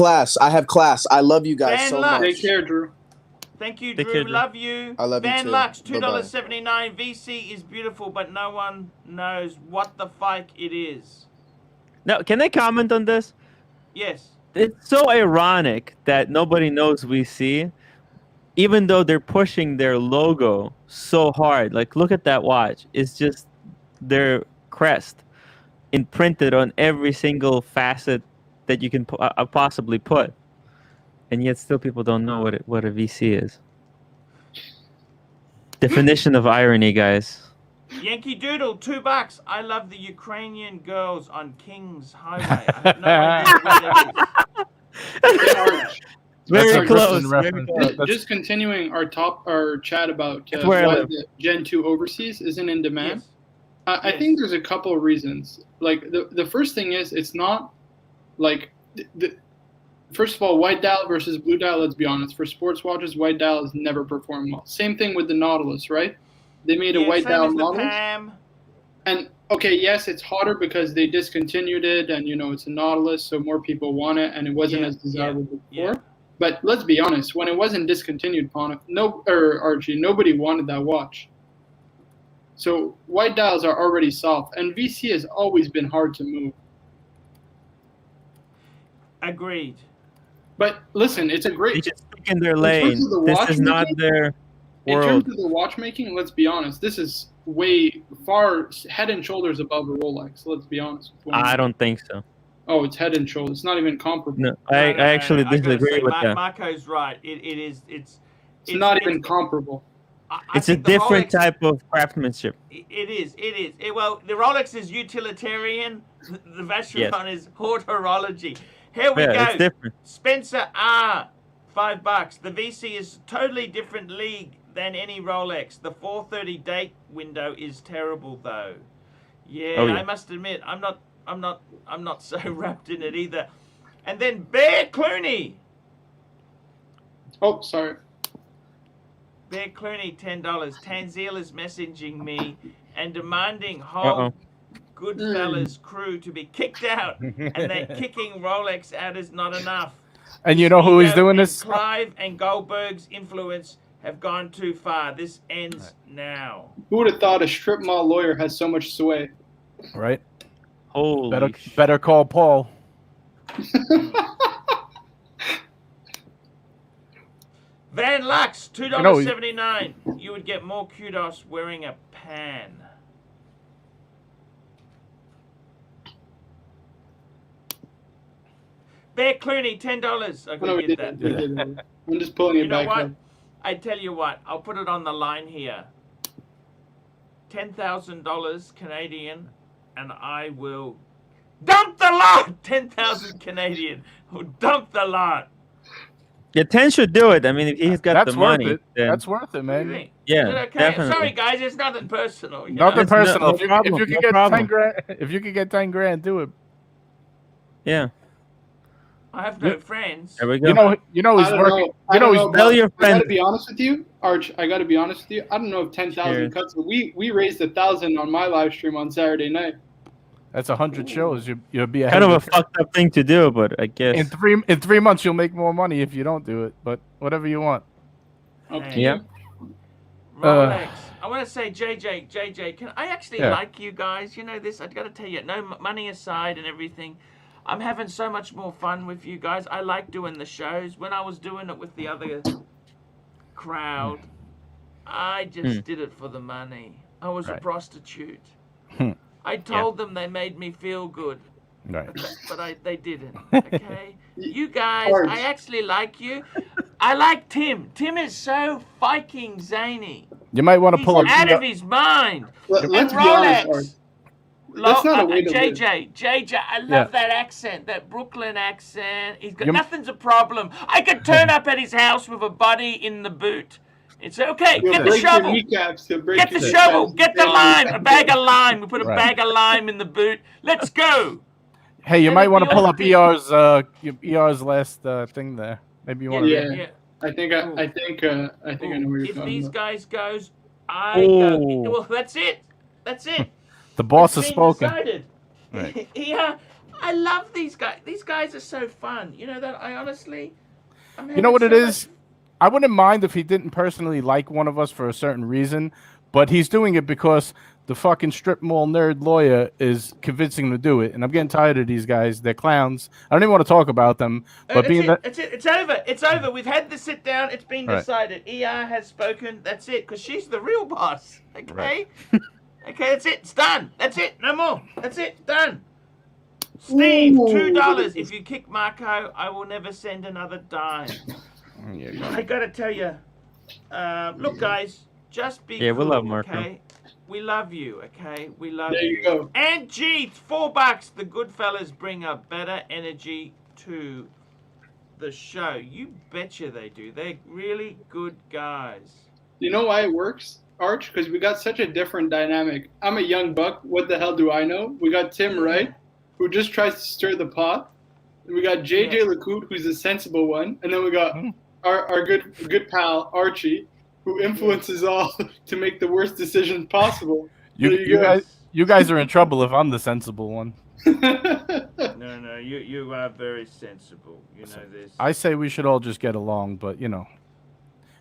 class. I love you guys Van so Lux. much. Take care, Drew. Thank you, Take Drew. care, Drew. Love you. I love you Van too. Lux, Bye-bye. $2.79. VC is beautiful, but no one knows what the fuck it is. Now, can I comment on this? Yes. It's so ironic that nobody knows VC, even though they're pushing their logo so hard. Like, look at that watch. It's just their crest imprinted on every single facet that you can possibly put. And yet still people don't know what a VC is. Definition of irony, guys. Yankee Doodle, $2. I love the Ukrainian girls on King's Highway. I have no idea where that is. Hey, Arch. Very That's a close. Griffin Very reference. close. That's- Just continuing our chat about It's where I why live. the Gen 2 Overseas isn't in demand. Yes. I Yes. think there's a couple of reasons. Like the first thing is it's not like first of all, white dial versus blue dial. Let's be honest. For sports watches, white dial has never performed well. Same thing with the Nautilus, right? They made a Yeah, white same dial as the Nautilus, Pam. and okay, yes, it's hotter because they discontinued it, and it's a Nautilus, so more people want it, and it wasn't Yeah, as desirable before. yeah. But let's be honest, when it wasn't discontinued, Archie, nobody wanted that watch. So white dials are already soft, and VC has always been hard to move. Agreed. But listen, it's a They great. just stick in their terms lane. of the This is not watchmaking, their In terms world. of the watchmaking, let's be honest, this is way far head and shoulders above a Rolex. Let's be honest. With one I another. don't think so. Oh, it's head and shoulders. It's not even comparable. No, I actually I gotta disagree say, with that. Marco's right. It is. It's not even comparable. I It's a think the different Rolex- type of craftsmanship. It is. Well, the Rolex is utilitarian. The Vacheron is haute horology. Here we Yeah, go. it's different. Spencer R, $5. The VC is totally different league than any Rolex. The 4:30 date window is terrible though. Yeah, Oh, yeah. I must admit, I'm not so wrapped in it either. And then Bear Clooney. Oh, sorry. Bear Clooney, $10. Tanzil is messaging me and demanding whole Goodfellas crew to be kicked out, and that kicking Rolex out is not enough. And you know who he's doing and this? Clive and Goldberg's influence have gone too far. This ends now. Who would have thought a strip mall lawyer has so much sway? Right. Holy Better call Paul. Van Lux, $2.79. You would get more kudos wearing a pan. Bear Clooney, $10. I No, we could get didn't. that. We didn't. I'm just pulling it You know back what? up. I tell you what, I'll put it on the line here. $10,000 Canadian, and I will dump the lot. 10,000 Canadian. Will dump the lot. Yeah, 10 should do it. I mean, if he's got That's the worth money, it. then That's worth it, What do you man. think? yeah, Is it okay? definitely. Sorry, guys, it's nothing personal. You Nothing know? personal. no if you problem, could no get problem. 10 grand, if you could get 10 grand, do it. Yeah, I have no friends. there we go. You know I he's don't working. know. I You know don't he's know, Tell but your I friends. gotta be honest with you, Arch. I gotta be honest with you. I don't know if 10,000 Cheers. cuts, but we raised 1,000 on my live stream on Saturday night. That's 100 shows. You'll be ahead Kind of a the curve. fucked up thing to do, but I guess. In 3 months you'll make more money if you don't do it. But whatever you want. Okay. Yeah. Rolex. I want to say, JJ, can I actually Yeah. like you guys? You know this. I got to tell you, no money aside and everything, I'm having so much more fun with you guys. I like doing the shows. When I was doing it with the other crowd, I just did it for the money. I was a Right. prostitute. Hmm. I told them they made me feel good, Right. but they didn't. Okay, you guys, Arch. I actually like you. I like Tim. Tim is so fucking zany. You might want to He's pull up. out of his mind. Let's And be honest, Rolex. Arch. That's not a way to live. JJ, I love Yeah. that accent, that Brooklyn accent. He's got You- nothing's a problem. I could turn up at his house with a body in the boot. It's okay. He'll Get the break your shovel. kneecaps. He'll break Get the your shovel. kneecaps. Get the lime. A bag of lime. We put a Right. bag of lime in the boot. Let's go. Hey, you That'd might want be to pull up awesome. ER's last thing there. Maybe you want to. Yeah. I think I know where you're If talking these about. guys goes, I go. Ooh. Well, that's it. That's it. The boss It's has been spoken. decided. Right. Yeah, I love these guys. These guys are so fun. You know that I honestly. You know what it is? I wouldn't mind if he didn't personally like one of us for a certain reason, but he's doing it because the fucking strip mall nerd lawyer is convincing him to do it. And I'm getting tired of these guys. They're clowns. I don't even want to talk about them. But being that, It's it. It's over. It's over. We've had the sit down. It's been Right. decided. ER has spoken. That's it. Because she's the real boss. Okay. Right. Okay. That's it. It's done. That's it. No more. That's it. Done. Steve, Ooh. $2. If you kick Marco, I will never send another dime. There you go. I gotta tell you, look, guys, just be Yeah, we cool, love Marco. okay? We love you, okay? We love There you. you go. And G, $4. The good fellas bring a better energy to the show. You betcha they do. They're really good guys. You know why it works, Arch? Because we got such a different dynamic. I'm a young buck. What the hell do I know? We got Tim Wright, who just tries to stir the pot. And we got JJ Yeah. LeCoute, who's a sensible one. And then we got Hmm. our good pal, Archie, who influences all to make the worst decisions possible. There you go. You guys are in trouble if I'm the sensible one. No, you are very sensible. You know this. I say we should all just get along, but you know,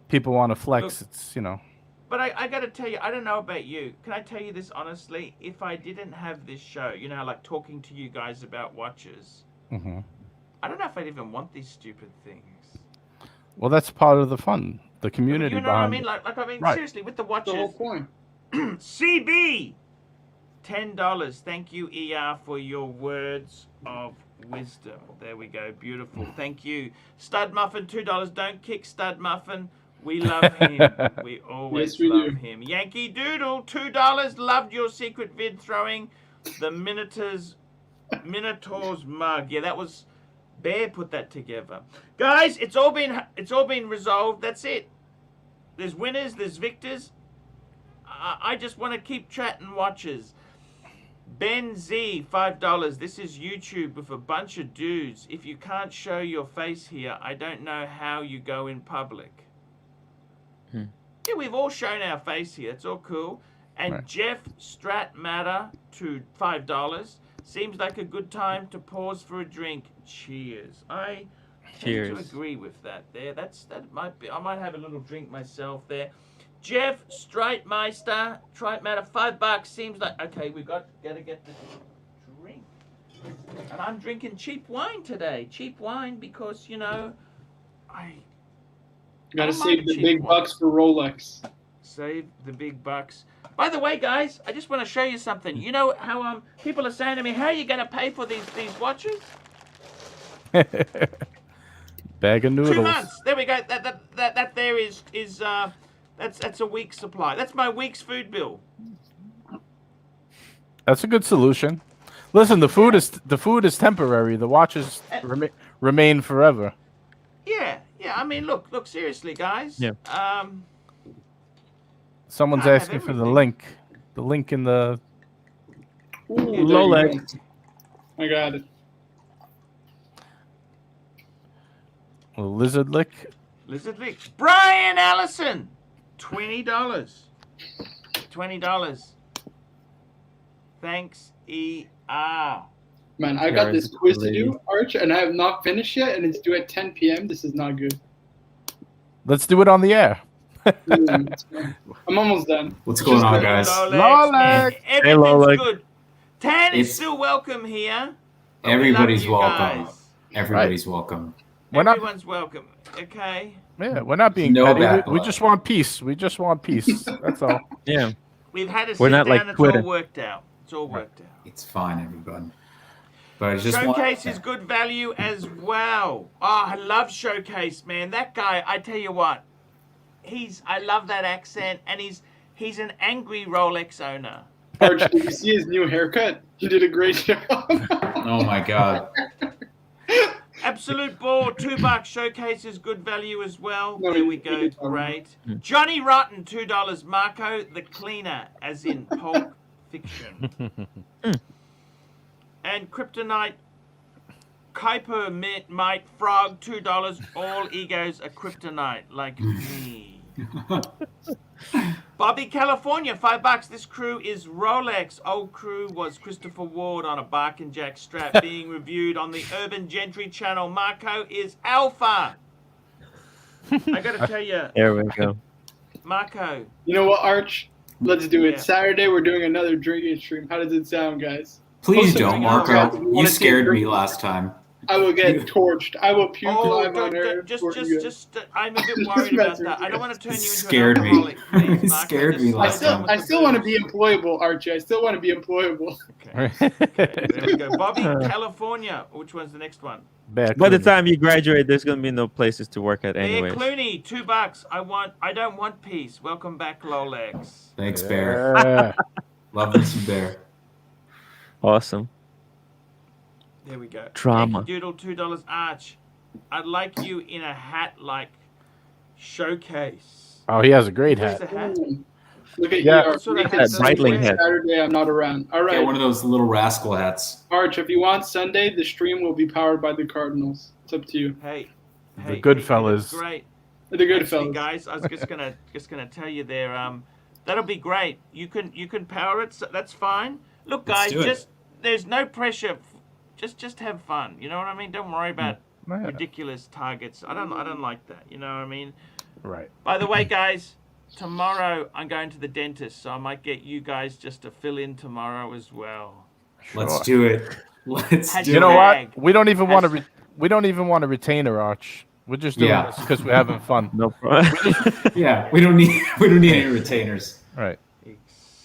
people want to flex. Look. It's you know. But I got to tell you, I don't know about you. Can I tell you this honestly? If I didn't have this show, you know, like talking to you guys about watches, Hmm. I don't know if I'd even want these stupid things. Well, that's part of the fun, the community You know what I behind mean? it. Like I mean, Right. seriously, with the That's the whole watches. point. CB, $10. Thank you, ER, for your words of wisdom. There we go. Beautiful. Thank you. Stud Muffin, $2. Don't kick Stud Muffin. We love him. We always Yes, we love do. him. Yankee Doodle, $2. Loved your secret vid throwing the Minotaur's mug. Yeah, that was Bear put that together. Guys, it's all been resolved. That's it. There's winners, there's victors. I just want to keep chatting watches. Ben Z, $5. This is YouTube with a bunch of dudes. If you can't show your face here, I don't know how you go in public. Yeah, we've all shown our face here. It's all cool. And Right. Jeff Stratmatter to $5. Seems like a good time to pause for a drink. Cheers. I tend to Cheers. agree with that. There, that might be. I might have a little drink myself there. Jeff Streitmeister, Streitmatter, $5. Seems like okay. We gotta get the drink. And I'm drinking cheap wine today. Cheap wine because I Gotta I like save the cheap big wine. bucks for Rolex. Save the big bucks. By the way, guys, I just want to show you something. You know how people are saying to me, "How are you going to pay for these watches?" Bag of noodles. 2 months. There we go. That there is that's a week's supply. That's my week's food bill. That's a good solution. Listen, the food is temporary. The watches remain forever. Yeah. I mean, look. Seriously, guys. Yeah. Someone's I have asking for the everything. link. The link in the. Ooh, there you Rolex. go. I got it. Lizard lick. Lizard Lick. Brian Allison, $20. $20. Thanks, ER. Man, I Yeah, got this it's quiz to delayed. do, Arch, and I have not finished yet, and it's due at 10 p.m. This is not good. Let's do it on the air. I'm almost done. What's going on, guys? Lolex. Everything's Lolex. good. Tan is It's- still welcome here. but we Everybody's love you welcome. guys. Everybody's welcome. We're not. Everyone's welcome. Okay. Yeah, we're not being No petty. bad We blood. just want peace. We just want peace. That's all. Yeah. We've had a We're sit not down. like It's Twitter. all worked out. It's all worked out. It's fine, everybody. But I just Showcase want is good value as well. Oh, I love Showcase, man. That guy, I tell you what, I love that accent, and he's an angry Rolex owner. Arch, did you see his new haircut? He did a great job. Oh my god. Absolute ball, $2. Showcase is good value as well. No, There he- we he go. did tell me. Great. Johnny Rotten, $2. Marco the Cleaner, as in Pulp Fiction. And Kryptonite Kuiper Mite Frog, $2. All egos are kryptonite, like me. Bobby California, $5. This crew is Rolex. Old crew was Christopher Ward on a Bark and Jack strap being reviewed on the Urban Gentry channel. Marco is Alpha. I gotta tell you, There we go. Marco. You know what, Arch? Let's do it. Yeah. Saturday, we're doing another drinking stream. How does it sound, guys? Please Also, don't, you know, guys, Marco. you You wanna see scared me drinking? last time. I will get torched. I will puke Oh, live on air. just, for you. I'm a bit worried about that. I don't want to turn you into Scared an me. alcoholic. Please, It Marco, scared just me slow last down time. with I the still want to booze. be employable, Archie. I still want to be employable. Okay. There we go. Bobby, California. Which one's the next one? Bad By the Clooney. time you graduate, there's gonna be no places to work at Bear anyways. Clooney, $2. I don't want peace. Welcome back, Rolex. Thanks, Bear. Yeah. Love this Bear. Awesome. There we go. Drama. Yankee Doodle, $2. Arch. I'd like you in a hat like Showcase. Oh, he has a great Where's hat. the hat? Ooh. Look at Yeah. you, Arch. That's what I Make had it to Sunday, Breitling hat. Saturday, I'm not around. All Get right, one of those little rascal hats. Arch, if you want Sunday, the stream will be powered by the Cardinals. It's up to you. Hey. The hey, Goodfellas. that's great. The good Actually, fellas. guys, I was just gonna tell you there. That'll be great. You can power it. So that's fine. Look, Let's guys, do it. there's no pressure. Just have fun. You know what I mean? Don't worry about Yeah. ridiculous targets. I don't like that. You know what I mean? Right. By the way, guys, tomorrow I'm going to the dentist, so I might get you guys just to fill in tomorrow as well. Let's Sure. do it. Let's Has do You know it. Hashtag. what? We don't even want to. Hashtag. We don't even want to retain her, Arch. We're just doing Yeah. this because we're having fun. No problem. Yeah, we don't need any retainers. Right.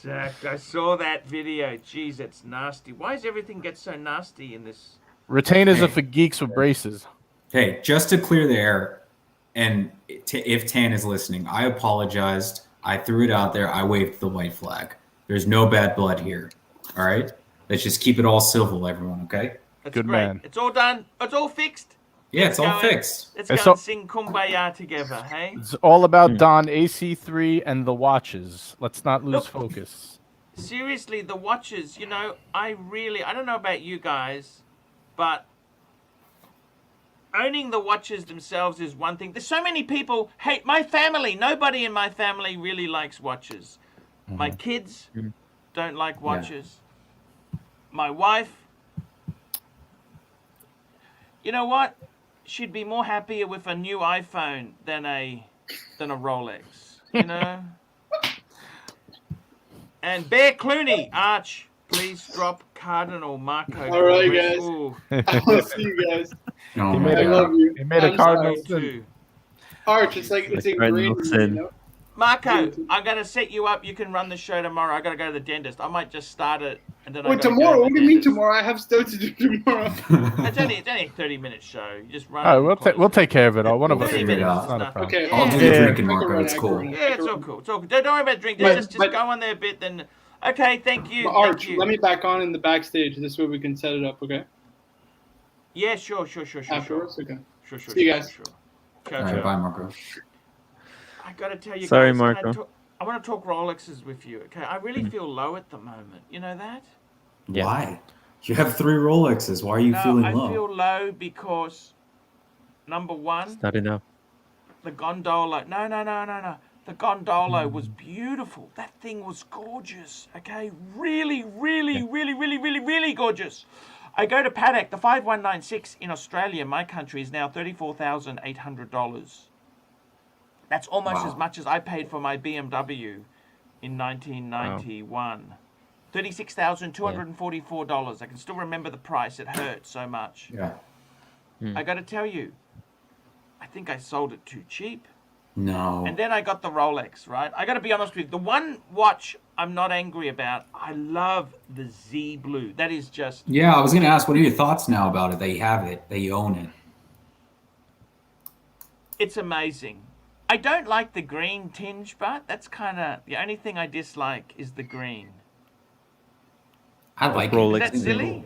Exactly. I saw that video. Jeez, it's nasty. Why does everything get so nasty in this? Retainers are Hey. for geeks with braces. Hey, just to clear the air, and if Tan is listening, I apologized. I threw it out there. I waved the white flag. There's no bad blood here. All right? Let's just keep it all civil, everyone, okay? That's Good great. man. It's all done. It's all fixed. Yeah, it's all fixed. Let's It's go all- and sing Kumbaya together, hey? It's all about Don AC3 and the watches. Let's not lose Look. focus. Seriously, the watches, you know, I don't know about you guys, but owning the watches themselves is one thing. There's so many people, my family, nobody in my family really likes watches. My kids don't like watches. My wife, you know what? She'd be more happier with a new iPhone than a Rolex, you know? And Bear Clooney, Arch, please drop Cardinal Marco. All right, Flores. guys. Ooh, I want to see you guys. Oh He my made I it. God. love you. He made a I'm cardinal sorry. sin. too. Arch, it's like it's Like ingrained Cardinal in you, sin. you know? Marco, I'm going to set you up. You can run the show tomorrow. I got to go to the dentist. I might just start it and then I Wait, gotta go tomorrow? to What the do you mean dentist. tomorrow? I have stuff to do tomorrow. It's only a 30-minute show. You just run All it right, and we'll close it. take care of it all. One of We'll us figure will it do it. out. It's not a Nothing. problem. Okay, I'll do Yeah. the Yeah. drinking, I can Marco. run it, It's I can cool. run it. Yeah, it's all cool. It's all cool. Don't worry about drinking. But- Just but- go on there a bit. Then, okay. Thank you. But Thank Arch, you. let me back on in the backstage. This way we can set it up, okay? Yeah, sure. Afterwards? Okay. Sure. See you guys. Ciao, All right, ciao. bye, Marco. I gotta tell you Sorry, guys, Marco. I want to talk Rolexes with you. Okay, I really feel low at the moment. You know that? Yeah. Why? You have 3 Rolexes. Why are you feeling I low? feel low because number one, It's not enough. the gondola. No. The gondola was beautiful. That thing was gorgeous. Okay, really gorgeous. I go to Patek. The 5196 in Australia, my country, is now $34,800. That's almost Wow. as much as I paid for my BMW in 1991. $36,244. I can still remember the price. It hurt so much. Yeah. I got to tell you, I think I sold it too cheap. No. And then I got the Rolex, right? I got to be honest with you. The one watch I'm not angry about, I love the Z Blue. That is just... Yeah, I was going to ask, what are your thoughts now about it? That you have it, that you own it. It's amazing. I don't like the green tinge, but that's kind of... The only thing I dislike is the green. I like Rolex. it. Is that silly?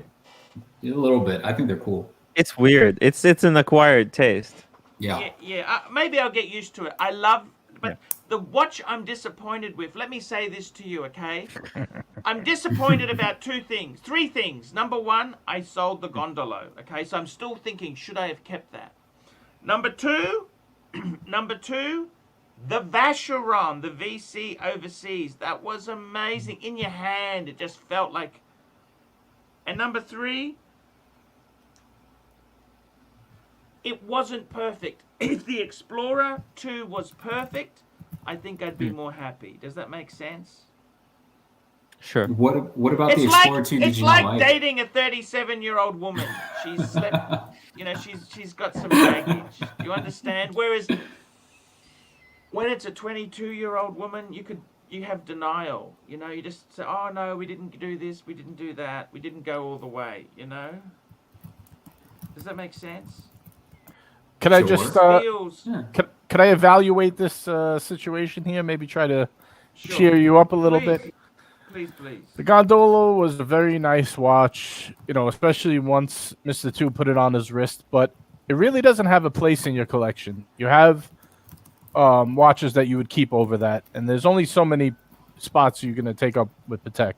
A little bit. I think they're cool. It's weird. It's an acquired taste. Yeah. Yeah. Maybe I'll get used to it. I love... But the watch I'm disappointed with, let me say this to you, okay? I'm disappointed about 2 things. 3 things. Number 1, I sold the Gondolo, okay? So I'm still thinking, should I have kept that? Number 2, the Vacheron, the VC overseas. That was amazing. In your hand, it just felt like... And number 3, it wasn't perfect. If the Explorer 2 was perfect, I think I'd be more happy. Does that make sense? Sure. What about the Explorer 2 did it's you like not like? dating a 37-year-old woman. She's slept, she's got some baggage. You understand? Whereas when it's a 22-year-old woman, you have denial. You know, you just say, "Oh no, we didn't do this, we didn't do that, we didn't go all the way." You know? Does that make sense? Can I Sure. just Feels Yeah. can I evaluate this situation here? Maybe try to sure. cheer you up a little Please. bit. Please. The Gondola was a very nice watch, especially once Mr. 2 put it on his wrist, but it really doesn't have a place in your collection. You have watches that you would keep over that, and there's only so many spots you're going to take up with Patek.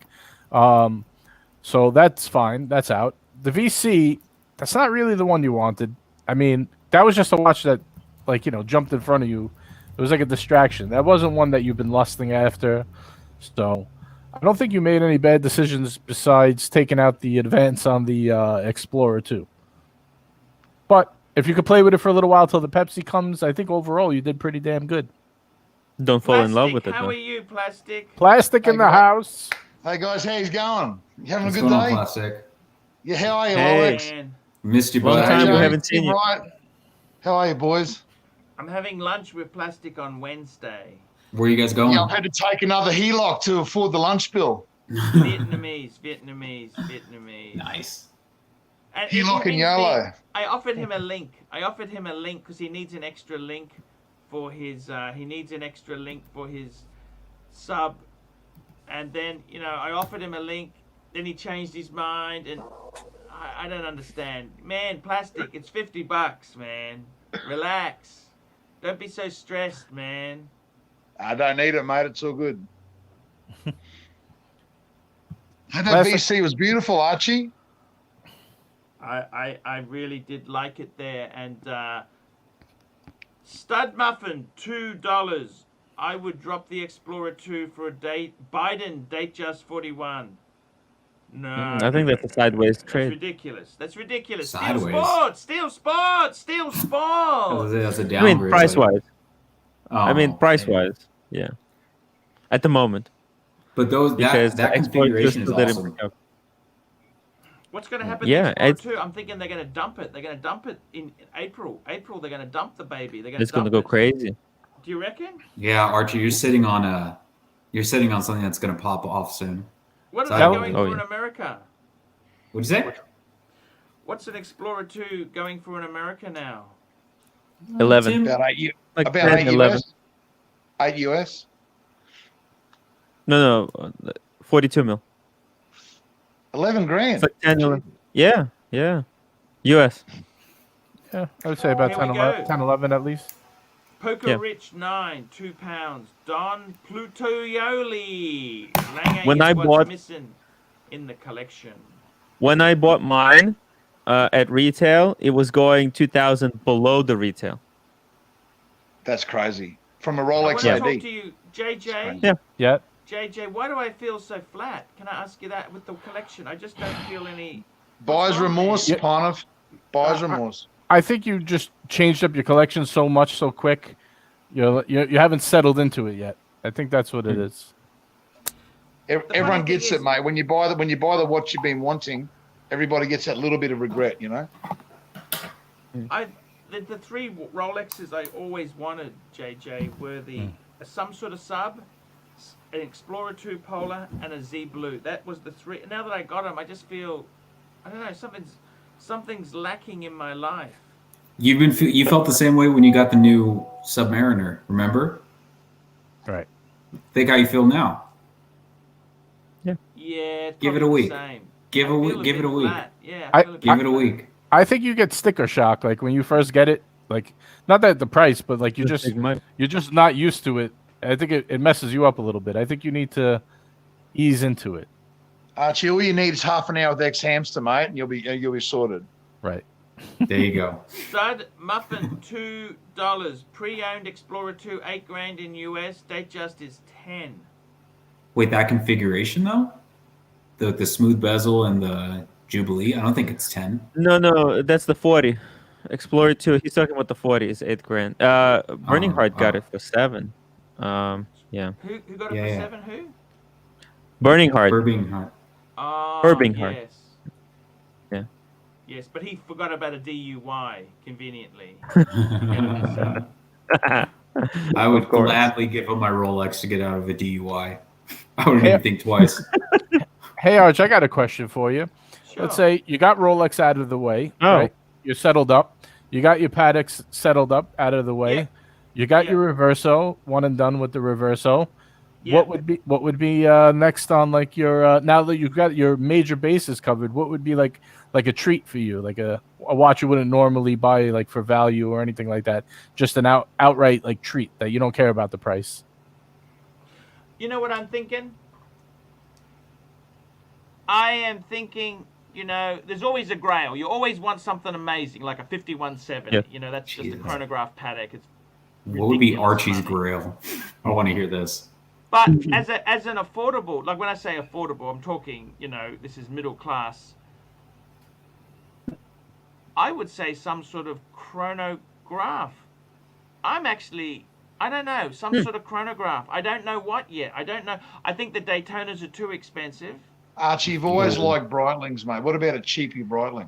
So that's fine. That's out. The VC, that's not really the one you wanted. I mean, that was just a watch that, jumped in front of you. It was like a distraction. That wasn't one that you've been lusting after. So I don't think you made any bad decisions besides taking out the advance on the Explorer 2. But if you could play with it for a little while till the Pepsi comes, I think overall you did pretty damn good. Don't fall in love Plastic, with it, how though. are you, Plastic? Plastic in the house. Hey guys, how's it going? You having What's a good going on, day? Plastic? Yeah, how are you, Hey. Rolex? Man, Missed you, Long bud. time we AJ, haven't seen you. Right? How are you, boys? I'm having lunch with Plastic on Wednesday. Where are you guys going? Yeah, I had to take another HELOC to afford the lunch bill. Vietnamese. Nice. And HELOC and rings YOLO. me- I offered him a link. Because he needs an extra link for his. He needs an extra link for his sub. And then I offered him a link. Then he changed his mind, and I don't understand. Man, plastic. It's $50, man. Relax. Don't be so stressed, man. I don't need it, mate. It's all good. That Plastic- VC was beautiful, Archie. I really did like it there. And Stud Muffin, $2. I would drop the Explorer 2 for a date. Biden, date just 41. No. I think that's a sideways That's trade. ridiculous. That's ridiculous. Sideways? Steal sports. Steal sports. That's a I downgrade. mean, price wise. I mean, Oh, price yeah. wise. Yeah. At the moment. But those Because that the Explorer 2 configuration is still didn't awesome. pick up. What's going to happen Yeah, to Explorer 2? I'm thinking they're going to dump it. They're going to dump it in April. They're going to dump the baby. They're going It's to going to dump go it. crazy. Do you reckon? Yeah, Archie, you're sitting on something that's gonna pop off soon. What are So they I- going Oh, for in yeah. America? What'd you say? What's an Explorer 2 going for in America now? 11. Tim? About 8, Like about 10, 8 11. US. 8 US. No, 42 mil. 11 grand. It's like 10, 11. Yeah. US. Yeah, I would say about Here we 10, go. 11, 10, 11 at least. Poker Yeah. Rich 9, £2. Don Plutoioli. Lange When is I what's bought- missing in the collection. When I bought mine at retail, it was going 2,000 below the retail. That's crazy. From a I Rolex want to talk ID. to you, JJ. Yeah. Yeah. JJ, why do I feel so flat? Can I ask you that with the collection? I just don't feel any. Buyer's wrong, remorse, man? Parnov. Buyer's remorse. I think you just changed up your collection so much so quick. You haven't settled into it yet. I think that's what it is. Everyone funny gets thing it, is- mate. When you buy the watch you've been wanting, everybody gets that little bit of regret, you know. The three Rolexes I always wanted, JJ, were some sort of sub, an Explorer 2 Polar, and a Z Blue. That was the three. Now that I got them, I just feel, I don't know, something's lacking in my life. You felt the same way when you got the new Submariner, remember? Right. Think how you feel now. Yeah, it's Give it probably a the week. same. Give I it a feel week. Give it bit a week. flat. Yeah, I- feel a bit Give it a flat. week. I think you get sticker shock, like when you first get it. Like, not that the price, but like you're just not used to it. I think it messes you up a little bit. I think you need to ease into it. Archie, all you need is half an hour with X Hamster, mate, and you'll be sorted. Right. There you go. Stud Muffin, $2. Pre-owned Explorer 2, $8,000 in US. Date just is 10. Wait, that configuration though? The smooth bezel and the Jubilee? I don't think it's 10. No, that's the 40. Explorer 2. He's talking about the 40. It's $8,000. Burning Heart got it for 7. Yeah. Who got it Yeah, for yeah. 7? Who? Burning Heart. Burbing Heart. Oh, Burning Heart. yes. Yeah. Yes, but he forgot about a DUI, conveniently. I would Of course. gladly give up my Rolex to get out of a DUI. I wouldn't even think twice. Hey, Arch, I got a question for you. Sure. Let's say you got Rolex out of the way. Oh. Right? You're settled up. You got your Pateks settled up out of the way. Yeah. You got Yeah. your Reverso, one and done with the Reverso. Yeah. What would be next on like your now that you've got your major bases covered? What would be like a treat for you, like a watch you wouldn't normally buy like for value or anything like that? Just an outright like treat that you don't care about the price. You know what I'm thinking? I am thinking, there's always a grail. You always want something amazing, like a 5170. Yeah. That's just a Jesus. chronograph Patek. It's What would be ridiculous Archie's money. grail? I want to hear this. But as an affordable, like when I say affordable, I'm talking, this is middle class. I would say some sort of chronograph. I don't know, some sort of chronograph. I don't know what yet. I don't know. I think the Daytonas are too expensive. Archie, you've always liked Breitlings, mate. What about a cheapy Breitling?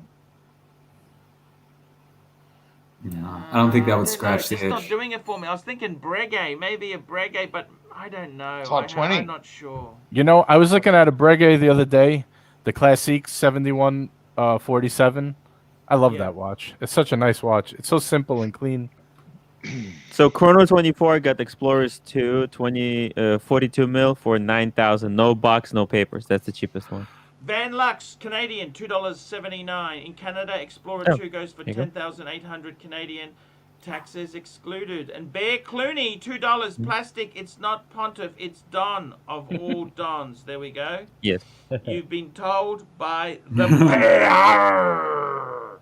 No, I don't think that would scratch It's the just not itch. doing it for me. I was thinking Breguet, maybe a Breguet, but I don't know. Type 20. I'm not sure. You know, I was looking at a Breguet the other day, the Classique 7147. I love Yeah. that watch. It's such a nice watch. It's so simple and clean. So Chrono 24 got the Explorers 2 42 mil for 9,000. No box, no papers. That's the cheapest one. Van Lux, Canadian, $2.79. In Canada, Explorer Oh, 2 goes for there you go. 10,800 Canadian. Taxes excluded. And Bear Clooney, $2 plastic. It's not Pontiff, it's Don of all Dons. There we go. Yes. You've been told by the Bear.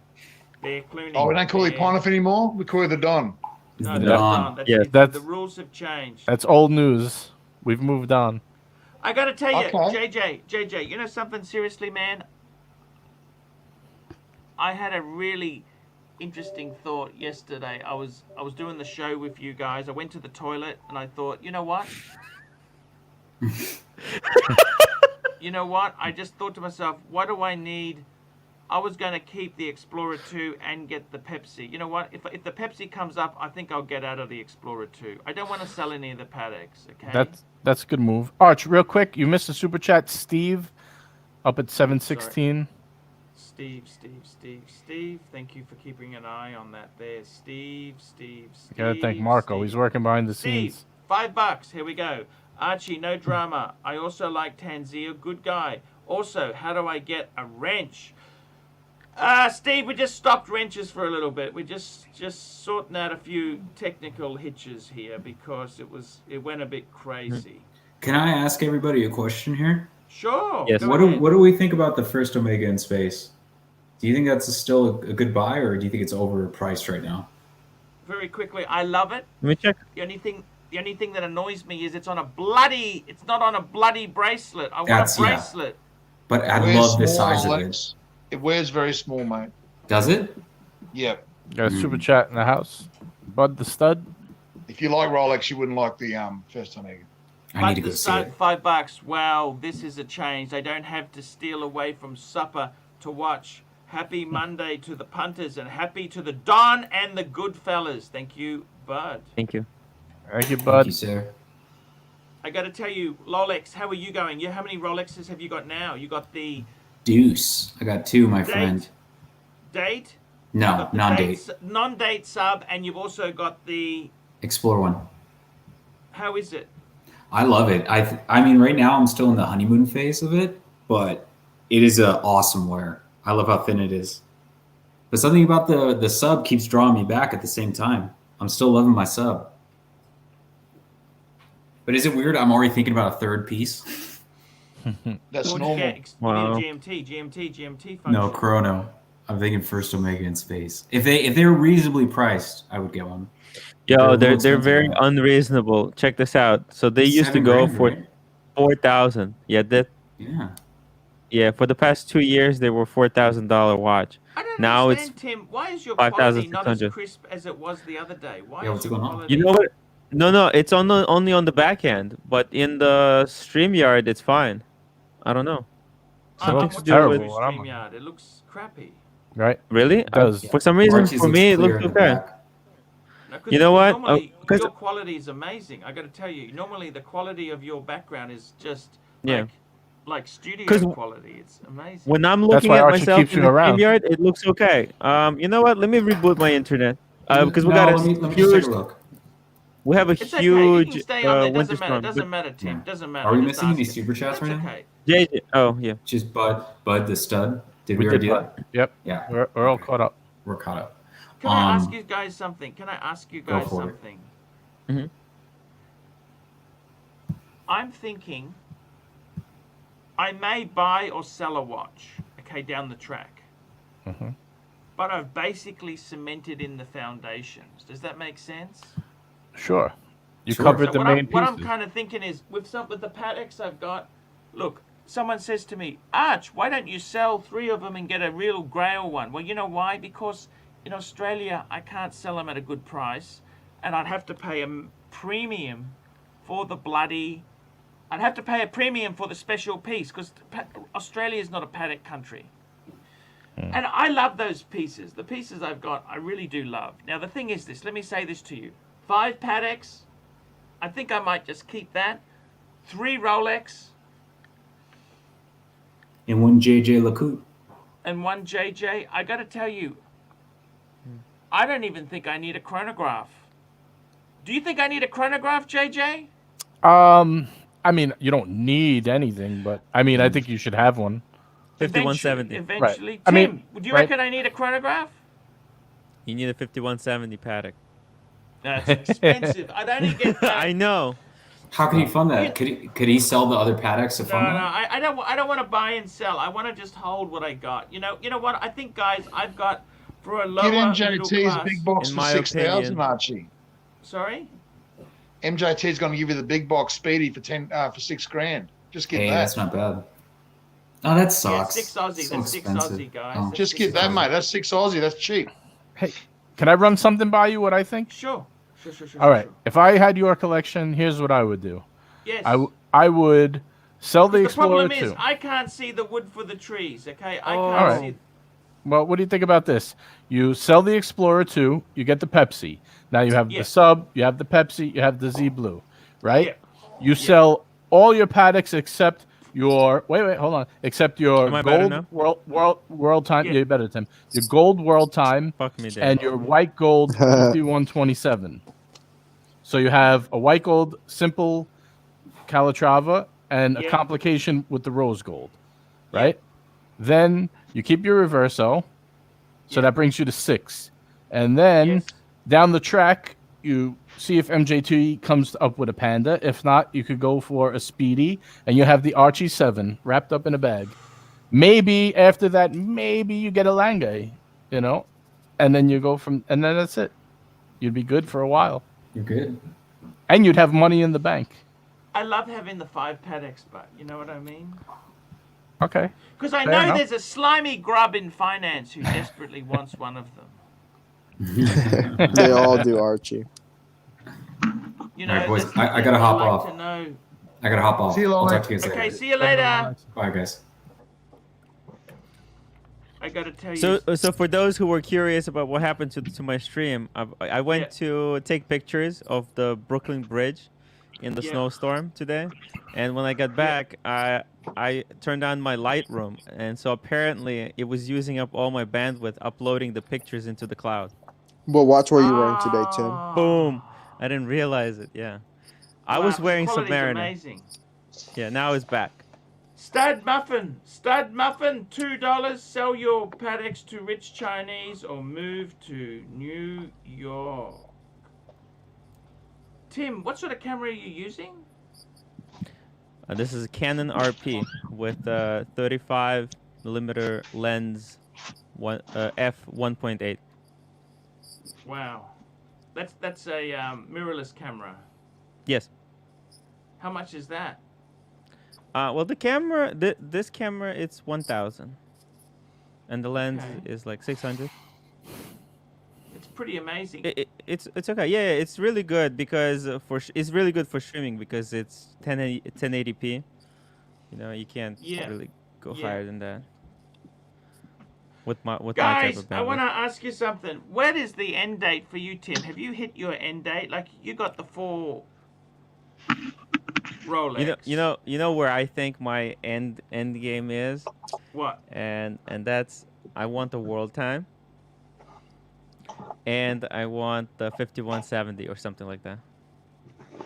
Bear Clooney. Oh, we don't call you Bear. Pontiff anymore. We call you the Don. No, The that's Don. Don. That's Yeah, it. that's- The rules have changed. That's old news. We've moved on. I gotta tell you, Okay. JJ, you know something? Seriously, man, I had a really interesting thought yesterday. I was doing the show with you guys. I went to the toilet and I thought, you know what? You know what? I just thought to myself, what do I need? I was going to keep the Explorer 2 and get the Pepsi. You know what? If the Pepsi comes up, I think I'll get out of the Explorer 2. I don't want to sell any of the Pateks, okay? That's a good move. Arch, real quick, you missed a super chat. Steve, up at 716. Steve. Thank you for keeping an eye on that there. Steve. You gotta thank Marco. Steve. He's working behind the Steve, scenes. $5. Here we go. Archie, no drama. I also like Tanzia. Good guy. Also, how do I get a wrench? Steve, we just stopped wrenches for a little bit. We're just sorting out a few technical hitches here because it went a bit crazy. Can I ask everybody a question here? Sure. Yes. go What ahead. do we think about the first Omega in space? Do you think that's still a good buy, or do you think it's overpriced right now? Very quickly, I love it. Let me check. The only thing that annoys me is it's not on a bloody bracelet. I want That's- a yeah. bracelet. But I Wears love the small, size of it. Alex. It wears very small, mate. Does it? Yeah. Got a super chat in the house. Bud the Stud. If you like Rolex, you wouldn't like the first Omega. I need to go see it. $5. Wow, this is a change. I don't have to steal away from supper to watch. Happy Monday to the punters and happy to the Don and the good fellas. Thank you, Bud. Thank you. Thank you, Thank Bud. you, sir. I got to tell you, Rolex, how are you going? How many Rolexes have you got now? You got the Deuce. I got two, my Date? friend. date? No, You've got the non-date. Non-date sub, and you've also got the... Explore one. How is it? I love it. I mean, right now I'm still in the honeymoon phase of it, but it is an awesome wear. I love how thin it is. But something about the sub keeps drawing me back at the same time. I'm still loving my sub. But is it weird? I'm already thinking about a third piece. That's What'd you normal. get? Wow. You need a GMT function. No, Chrono. I'm thinking first Omega in space. If they're reasonably priced, I would get one. Yo, They're a they're little very expensive. unreasonable. Check this out. So they used to go $7,000, for right? 4,000. Yeah, for the past 2 years they were $4,000 watch. I don't Now understand, Tim. Why is your quality not as 5,600. crisp as it was the other day? Why Yeah, is what's your going on? quality... You know what? No, it's only on the back end, but in the StreamYard it's fine. I don't know. I'm looks watching terrible through when I'm on. StreamYard. It looks crappy. Right? Really? It does. For some reason, Archie's for looks me, it clear looks in the okay. back. No, 'cause You know what? Normally, 'Cause- your quality is amazing. I got to tell you. Normally, the quality of your background is just Yeah. like studio 'Cause quality. It's amazing. When I'm That's looking why at Archie myself keeps in you the around. StreamYard, it looks okay. You know what? Let me reboot my internet because we No, got let me a just huge. take a look. We have a It's okay. You can huge stay on there. winter Doesn't matter. storm. Doesn't matter, Tim. Yeah. Doesn't matter. Are we I'm just missing any asking. super chats That's right now? okay. JJ. Oh yeah. Just Bud the Stud. Did We we already did do that? Yep. Yeah. We're all caught up. We're caught up. Can I ask you guys something? Go for it. something? Mhm. I'm thinking I may buy or sell a watch, okay, down the track. Mhm. But I've basically cemented in the foundations. Does that make sense? Sure. You Sure. covered So the what main I'm, pieces. what I'm kind of thinking is, with the Pateks I've got, look, someone says to me, Arch, why don't you sell 3 of them and get a real grail one? Well, you know why? Because in Australia, I can't sell them at a good price, and I'd have to pay a premium for the bloody... I'd have to pay a premium for the special piece, because Australia is not a Patek country. And I love those pieces. The pieces I've got, I really do love. Now, the thing is this. Let me say this to you. 5 Pateks. I think I might just keep that. 3 Rolex. And 1 JJ LeCoultre. And 1 JJ. I got to tell you, I don't even think I need a chronograph. Do you think I need a chronograph, JJ? I mean, you don't need anything, but I mean, I think you should have one. 5170. Eventually. Right. Tim, I mean, do you reckon I need a chronograph? You need a 5170 Patek. That's expensive. I'd only get that. I know. How could he fund that? Could he sell the other Pateks to fund No, that? I don't want to buy and sell. I want to just hold what I got. You know what? I think, guys, I've got for a lower Get middle MJT's class. big box In for my 6,000, opinion. Archie. Sorry. MJT's going to give you the big box Speedy for for 6 grand. Just get Hey, that. that's not bad. Oh, that Yeah, sucks. 6 Aussie. So That's 6 expensive. Aussie, guys. Oh. That's Just 6 get that, Aussie. mate. That's 6 Aussie. That's cheap. Hey, can I run something by you? What I think? Sure. All right. If I had your collection, here's what I would do. Yes. I would sell the the Explorer problem is, 2. I can't see the wood for the trees. Okay, I Oh. can't All right. see. Well, what do you think about this? You sell the Explorer 2, you get the Pepsi. Now you have Yeah. the Sub, you have the Pepsi, you have the Z Blue, right? Yeah. You sell all your Pateks except your hold on, except your Am I better gold now? world time. Yeah. Yeah, better, Tim. Your gold world time Fuck me, Dave. and your white gold 5127. So you have a white gold simple Calatrava and a Yeah. complication with the rose gold, right? Then you keep your reverso, so that brings you to 6. And then Yes. down the track, you see if MJ2 comes up with a Panda. If not, you could go for a Speedy, and you have the Archie 7 wrapped up in a bag. Maybe after that, maybe you get a Lange, and then you go and then that's it. You'd be good for a while, You're good. and you'd have money in the bank. I love having the 5 Pateks, but you know what I mean? Okay. Because I Fair know enough. there's a slimy grub in finance who desperately wants one of them. They all do, Archie. You know, All right, boys, this is I the gotta thing hop like off. to know. I gotta hop off. See you I'll later. talk to you guys Okay, later. see you later. Bye, guys. I gotta tell you. So for those who were curious about what happened to my stream, I went to take pictures of the Brooklyn Bridge in the Yeah. snowstorm today, and when I got back, I turned on my Lightroom, and so apparently it was using up all my bandwidth uploading the pictures into the cloud. What watch were you wearing today, Tim? Ah. Boom! I didn't realize it. Yeah, I was Wow, wearing quality's Submariner. Amazing. Yeah, now it's back. Stud Muffin, $2. Sell your Pateks to rich Chinese or move to New York. Tim, what sort of camera are you using? This is a Canon RP with a 35 millimeter lens, f1.8. Wow, that's a mirrorless camera. Yes. How much is that? Well, the camera, this camera, it's 1,000, and the lens Okay. is like 600. It's pretty amazing. It's okay. Yeah, it's really good because it's really good for streaming because it's 1080p. You know, you can't Yeah. really go Yeah. higher than that. With my type Guys, of I bandwidth. want to ask you something. When is the end date for you, Tim? Have you hit your end date? Like you got the 4 Rolex. You know where I think my end game is, What? and that's I want the world time, and I want the 5170 or something like that.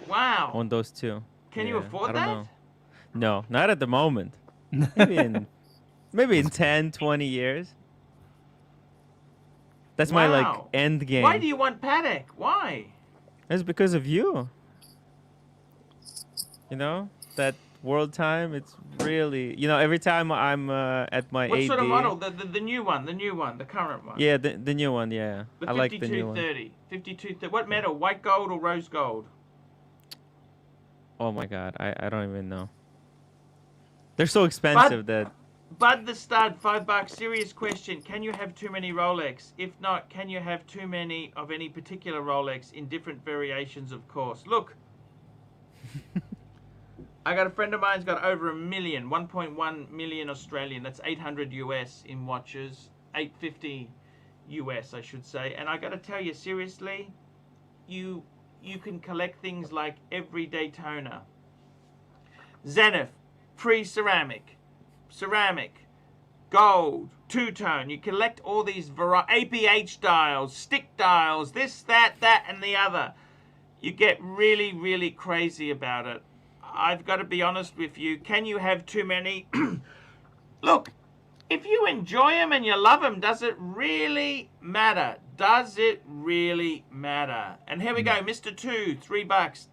Wow. On those two. Can you Yeah, afford I don't that? know. No, not at the moment. Maybe in 10, 20 years. That's my like Wow. end game. Why do you want Patek? Why? It's because of you. You know, that world time, it's really, every time I'm at my What AD. sort of model? The new one, the current one. Yeah, the new one, yeah. The I like the new one. 5230. 5230. What metal? White gold or rose gold? Oh my god, I don't even know. They're so expensive that Bud the Stud, $5. Serious question. Can you have too many Rolex? If not, can you have too many of any particular Rolex in different variations, of course? Look. I got a friend of mine's got over 1 million, 1.1 million Australian. That's 800 US in watches. $850 US, I should say. And I got to tell you, seriously, you can collect things like every Daytona, Zenith, pre-ceramic, ceramic, gold, two-tone. You collect all these APH dials, stick dials, this, that, and the other. You get really, really crazy about it. I've got to be honest with you. Can you have too many? Look, if you enjoy them and you love them, does it really matter? Does it really matter? And here we go, Mr. Two, $3.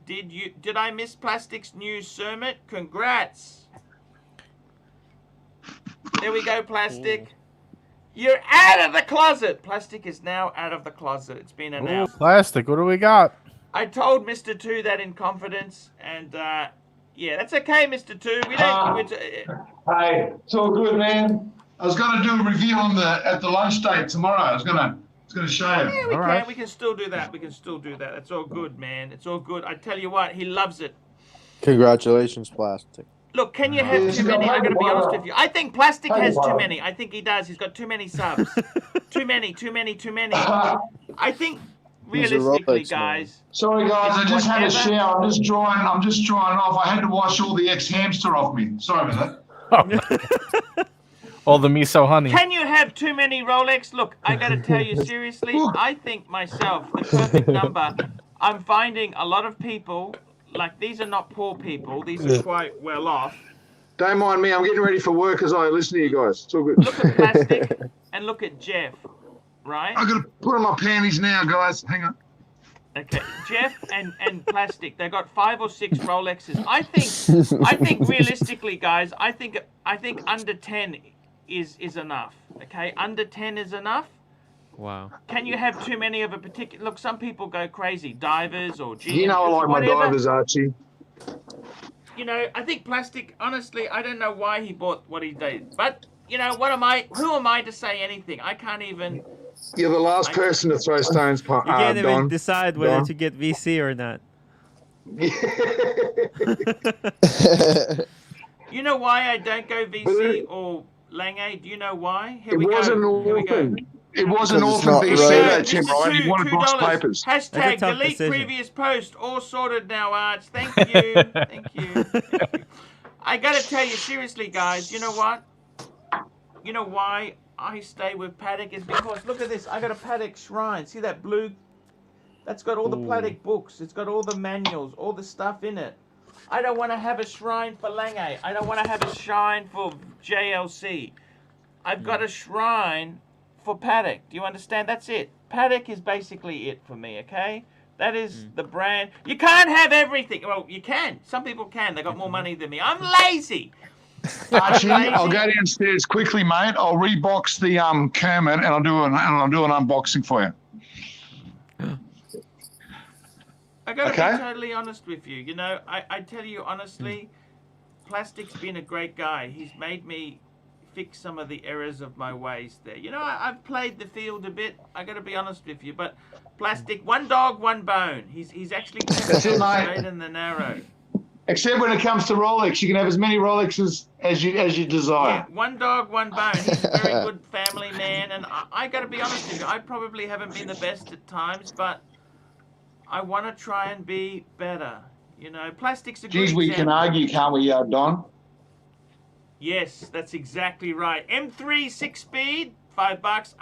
Did I miss Plastic's new Sermon? Congrats. There we go, Plastic. You're out of the closet. Plastic is now out of the closet. It's been announced. Plastic, what do we got? I told Mr. Two that in confidence, and yeah, that's okay, Mr. Two. We don't. Hey, it's all good, man. I was going to do a review on at the lunch date tomorrow. I was going to show you. Yeah, we can. We can still do that. We can still do that. It's all good, man. It's all good. I tell you what, he loves it. Congratulations, Plastic. Look, can you have too many? I'm going to be honest with you. I think Plastic has too many. I think he does. He's got too many subs. Too many. I think realistically, guys. Sorry, guys. I just had a shower. I'm just drying off. I had to wash all the ex-hamster off me. Sorry about that. All the miso honey. Can you have too many Rolex? Look, I got to tell you seriously. I think myself the perfect number. I'm finding a lot of people. Like, these are not poor people. These are quite well off. Don't mind me. I'm getting ready for work as I listen to you guys. It's all good. Look at Plastic and look at Jeff, right? I've got to put on my panties now, guys. Hang on. Okay, Jeff and Plastic, they got 5 or 6 Rolexes. I think realistically, guys, I think under 10 is enough. Okay, under 10 is enough. Wow. Can you have too many of a particular? Look, some people go crazy, divers or GMs, You know I like whatever. my divers, Archie. You know, I think Plastic. Honestly, I don't know why he bought what he did, but you know, what am I? Who am I to say anything? I can't even. You're the last person to throw stones, You can't even Don. decide whether to get VC or not. You know why I don't go VC or Lange? Do you know why? Here we wasn't go. an Here we go. orphan. It wasn't Because it's orphan not VC, right. that Tim, right? He wanted box $2. papers. That's a Hashtag tough delete decision. previous post. All sorted now, Arch. Thank you. Thank you. I gotta tell you seriously, guys. You know what? You know why I stay with Patek is because look at this. I got a Patek shrine. See that blue? That's got all the Patek books. It's got all the manuals, all the stuff in it. I don't want to have a shrine for Lange. I don't want to have a shrine for JLC. I've got a shrine for Patek. Do you understand? That's it. Patek is basically it for me, okay? That is the brand. You can't have everything. Well, you can. Some people can. They got more money than me. I'm lazy. Archie, I'll go downstairs quickly, mate. I'll rebox the Kermit and I'll do an unboxing for you. I gotta be totally honest with you. You know, I tell you honestly, Plastic's been a great guy. He's made me fix some of the errors of my ways there. You know, I've played the field a bit. I gotta be honest with you, but Plastic, one dog, one bone. He's actually kept it straight in the narrow. Except when it comes to Rolex, you can have as many Rolexes as you desire. Yeah, one dog, one bone. He's a very good family man, and I gotta be honest with you. I probably haven't been the best at times, but I want to try and be better. You know, Plastic's a good Geez, we can argue, can't we, Don? Yes, that's exactly right. M3 6-speed, $5.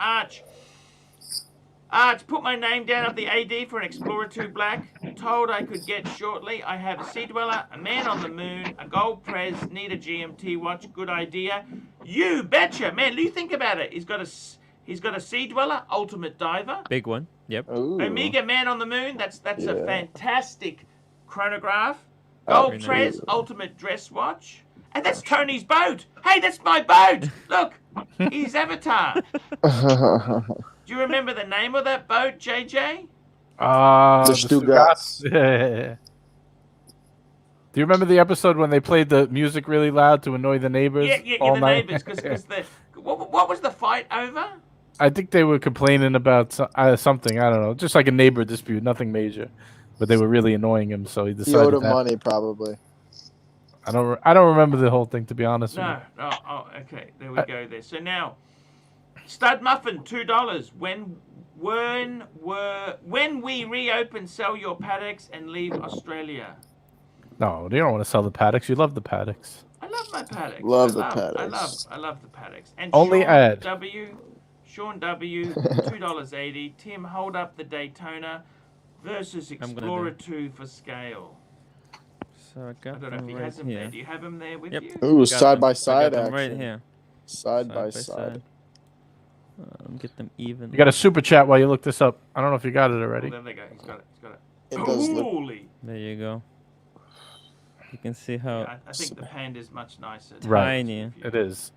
Arch, put my name down at the AD for an Explorer 2 Black. Told I could get shortly. I have a Sea Dweller, a Man on the Moon, a Gold Prez, need a GMT watch. Good idea. You betcha, man. You think about it. He's got a Sea Dweller, Ultimate Diver. Big one. Yep. Ooh. Omega Man on the Moon. That's a fantastic chronograph. Gold Prez, Ultimate Dress Watch. And that's Tony's boat. Hey, that's my boat. Look, his avatar. Do you remember the name of that boat, JJ? The Stugatz. Yeah. Do you remember the episode when they played the music really loud to annoy the neighbors? Yeah, all the night? neighbors. Because what was the fight over? I think they were complaining about something. I don't know, just like a neighbor dispute, nothing major, but they were really annoying him, so he decided. Yoda money, probably. I don't remember the whole thing, to be honest with you. No. Oh, okay. There we go. There. So now, Stud Muffin, $2. When we reopen, sell your Pateks and leave Australia. No, you don't want to sell the Pateks. You love the Pateks. I love my Pateks. Love the I Pateks. love the Pateks. And Only Sean W, $2.80. Tim, hold up the Daytona versus Explorer 2 for scale. So I got I don't know if he has them there. Do you have him there with you? Ooh, side by side action. Right here. Side by side. Get them even. You got a super chat while you look this up. I don't know if you got it already. Oh, there they go. He's got it. He's got it. It does look. Holy. There you go. You can see how Yeah, I think the Panda is much nicer. tiny. It is.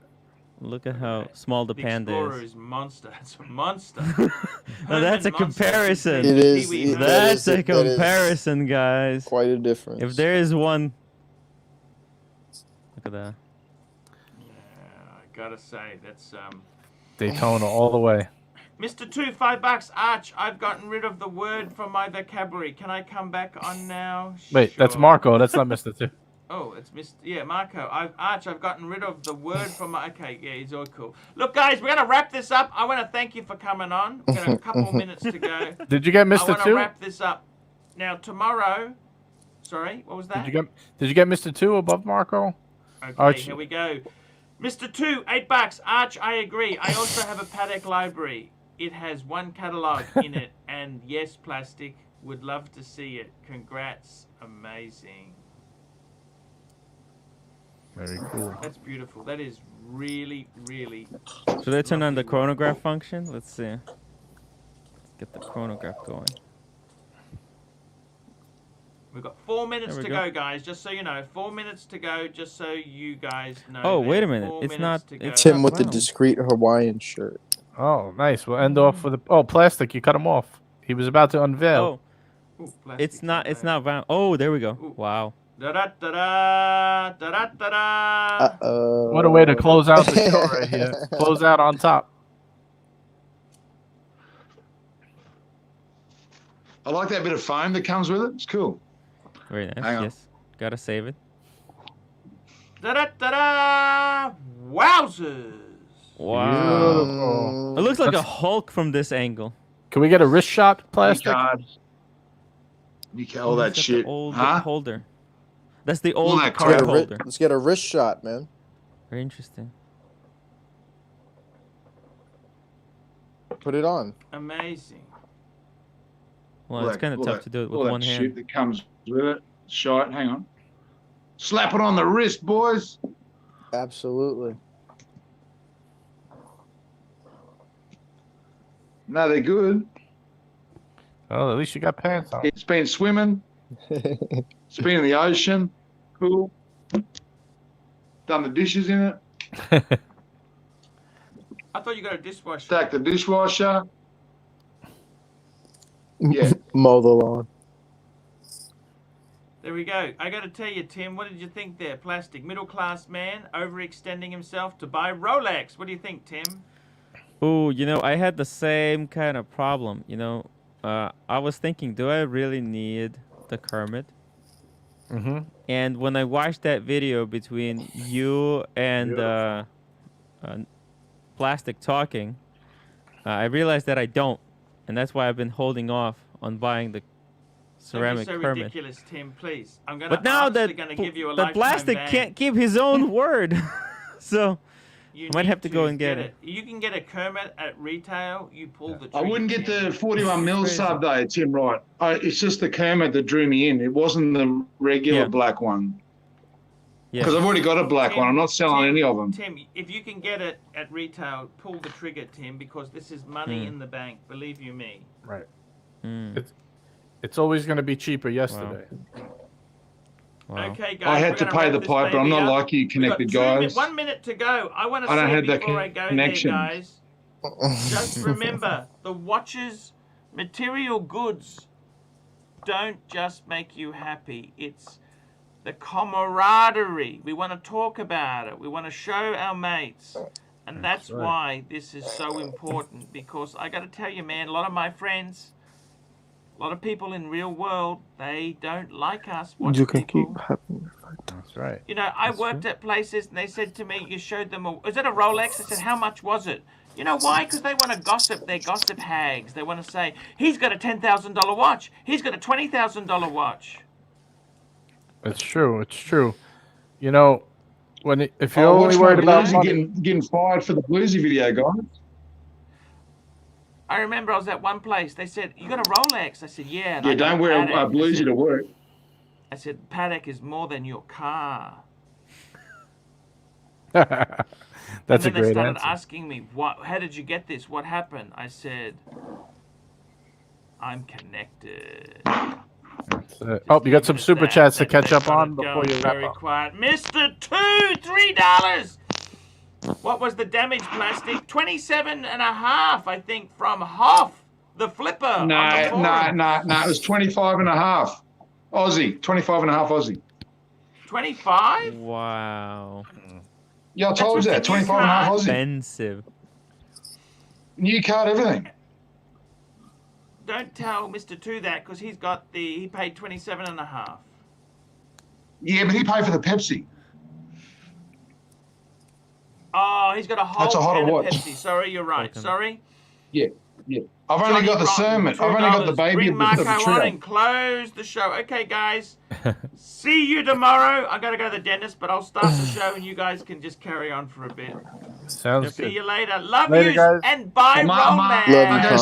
Look at how small the Panda Explorer is. is monster. It's a monster. No, that's a comparison. It is. That's a comparison, guys. Quite a difference. If there is one, look at that. Yeah, I gotta say that's Daytona all the way. Mr. 2, $5. Arch, I've gotten rid of the word from my vocabulary. Can I come back on now? Wait, that's Sure. Marco. That's not Mr. 2. Oh, it's Mr. Yeah, Marco. Arch, I've gotten rid of the word from my. Okay, yeah, he's all cool. Look, guys, we're gonna wrap this up. I want to thank you for coming on. We've got a couple minutes to go. Did you get Mr. I want 2? to wrap this up. Now tomorrow. Sorry, what was that? Did you get Mr. 2 above Marco? Okay, Arch. here we go. Mr. 2, $8. Arch, I agree. I also have a Patek library. It has one catalog in it, and yes, plastic. Would love to see it. Congrats, amazing. Very cool. That's beautiful. That is really, really. Should I turn on the chronograph function? Let's see. Let's get the chronograph going. We've got 4 minutes There to we go, guys. Just so you know, 4 minutes to go. Just so you guys know. Oh, that. wait a minute. 4 It's minutes not- to go. it's Tim with the Wow. discreet Hawaiian shirt. Oh, nice. We'll end off with plastic. You cut him off. He was about to unveil. Ooh, It's not round. Oh, there we go. Wow. Da da da da da da da. Uh-oh. What a way to close out the show right here. Close out on top. I like that bit of foam that comes with it. It's cool. Very nice. Hang on. Yes. Gotta save it. Da da da da. Wowzers. Wow. It looks like a Hulk from this angle. Can we get a wrist shot, plastic? You can't, all that He's got shit. The old Huh? holder. That's the All old that card crap. holder. Let's get a wrist shot, man. Very interesting. Put it on. Amazing. Well, it's kind of tough to do it all with that one shit hand. that comes with it. Shite. Hang on. Slap it on the wrist, boys. Absolutely. No, they're good. Oh, at least you got pants on. It's been swimming. It's been in the ocean. Cool. Done the dishes in it. I thought you got a dishwasher. Stacked the dishwasher. Yeah. Mow the lawn. There we go. I got to tell you, Tim, what did you think there? Plastic middle class man overextending himself to buy Rolex. What do you think, Tim? Oh, you know, I had the same kind of problem. You know, I was thinking, do I really need the Kermit? Mm-hmm. And when I watched that video between you and Plastic talking, I realized that I don't, and that's why I've been holding off on buying the ceramic Don't be so Kermit. ridiculous, Tim. Please, I'm gonna. But now that gonna give you a the lifetime Plastic ban. can't keep his own word, so You I might need have to go and get it. You can get a Kermit at retail. You pull the. I trigger, wouldn't get Tim. the 41 mil Crazy. sub though, Tim, right? It's just the Kermit that drew me in. It wasn't the regular Yeah. black one. Yeah. Because I've already got a black one. I'm not selling any of them. Tim, if you can get it at retail, pull the trigger, Tim, because this is money in the bank. Believe you me. Right. Mm. It's always going to be cheaper yesterday. Wow. Okay, guys. I had we're to gonna pay wrap the this pipe, but I'm baby not up. like you We've connected got guys. 1 minute to go. I want to I don't say have that before I go connection. there, guys. Just remember, the watches, material goods, don't just make you happy. It's the camaraderie. We want to talk about it. We want to show our mates. And that's right. why this is so important. Because I got to tell you, man, a lot of my friends, a lot of people in real world, they don't like us. Watch You can people. keep having. That's right. You know, I worked at places and they said to me, you showed them, is it a Rolex? I said, how much was it? You know why? Because they want to gossip. They're gossip hags. They want to say, he's got a $10,000 watch. He's got a $20,000 watch. It's true. It's true. You know, if you're only worried about money, getting fired for the bluesy video, guys. I remember I was at one place. They said, you got a Rolex? I said, yeah. And Yeah, I got don't wear a Patek. bluesy to work. I said, Patek is more than your car. that's and a then they great started answer. asking me, how did you get this? What happened? I said, I'm connected. Oh, you got some super chats to catch up on before you wrap very up. quiet. Mr. Two, $3. What was the damage, plastic? 27 and a half, I think, from Hoff, the flipper. No. It was 25 and a half Aussie. 25 and a half Aussie. 25? Wow. Yeah, I told you that. 25 and a half Aussie. Expensive. New card, everything. Don't tell Mr. Two that because he paid 27 and a half. Yeah, but he paid for the Pepsi. Oh, he's got a whole That's a hotter can of watch. Pepsi. Sorry, you're right. Sorry. Yeah. I've only got the sermon. I've only got the baby Bring of Marco the on trio. and close the show. Okay, guys. See you tomorrow. I got to go to the dentist, but I'll start the show and you guys can just carry on for a bit. Sounds See good. you later. Love Later, you guys. and bye, Ma- Rolex. Love you, Con.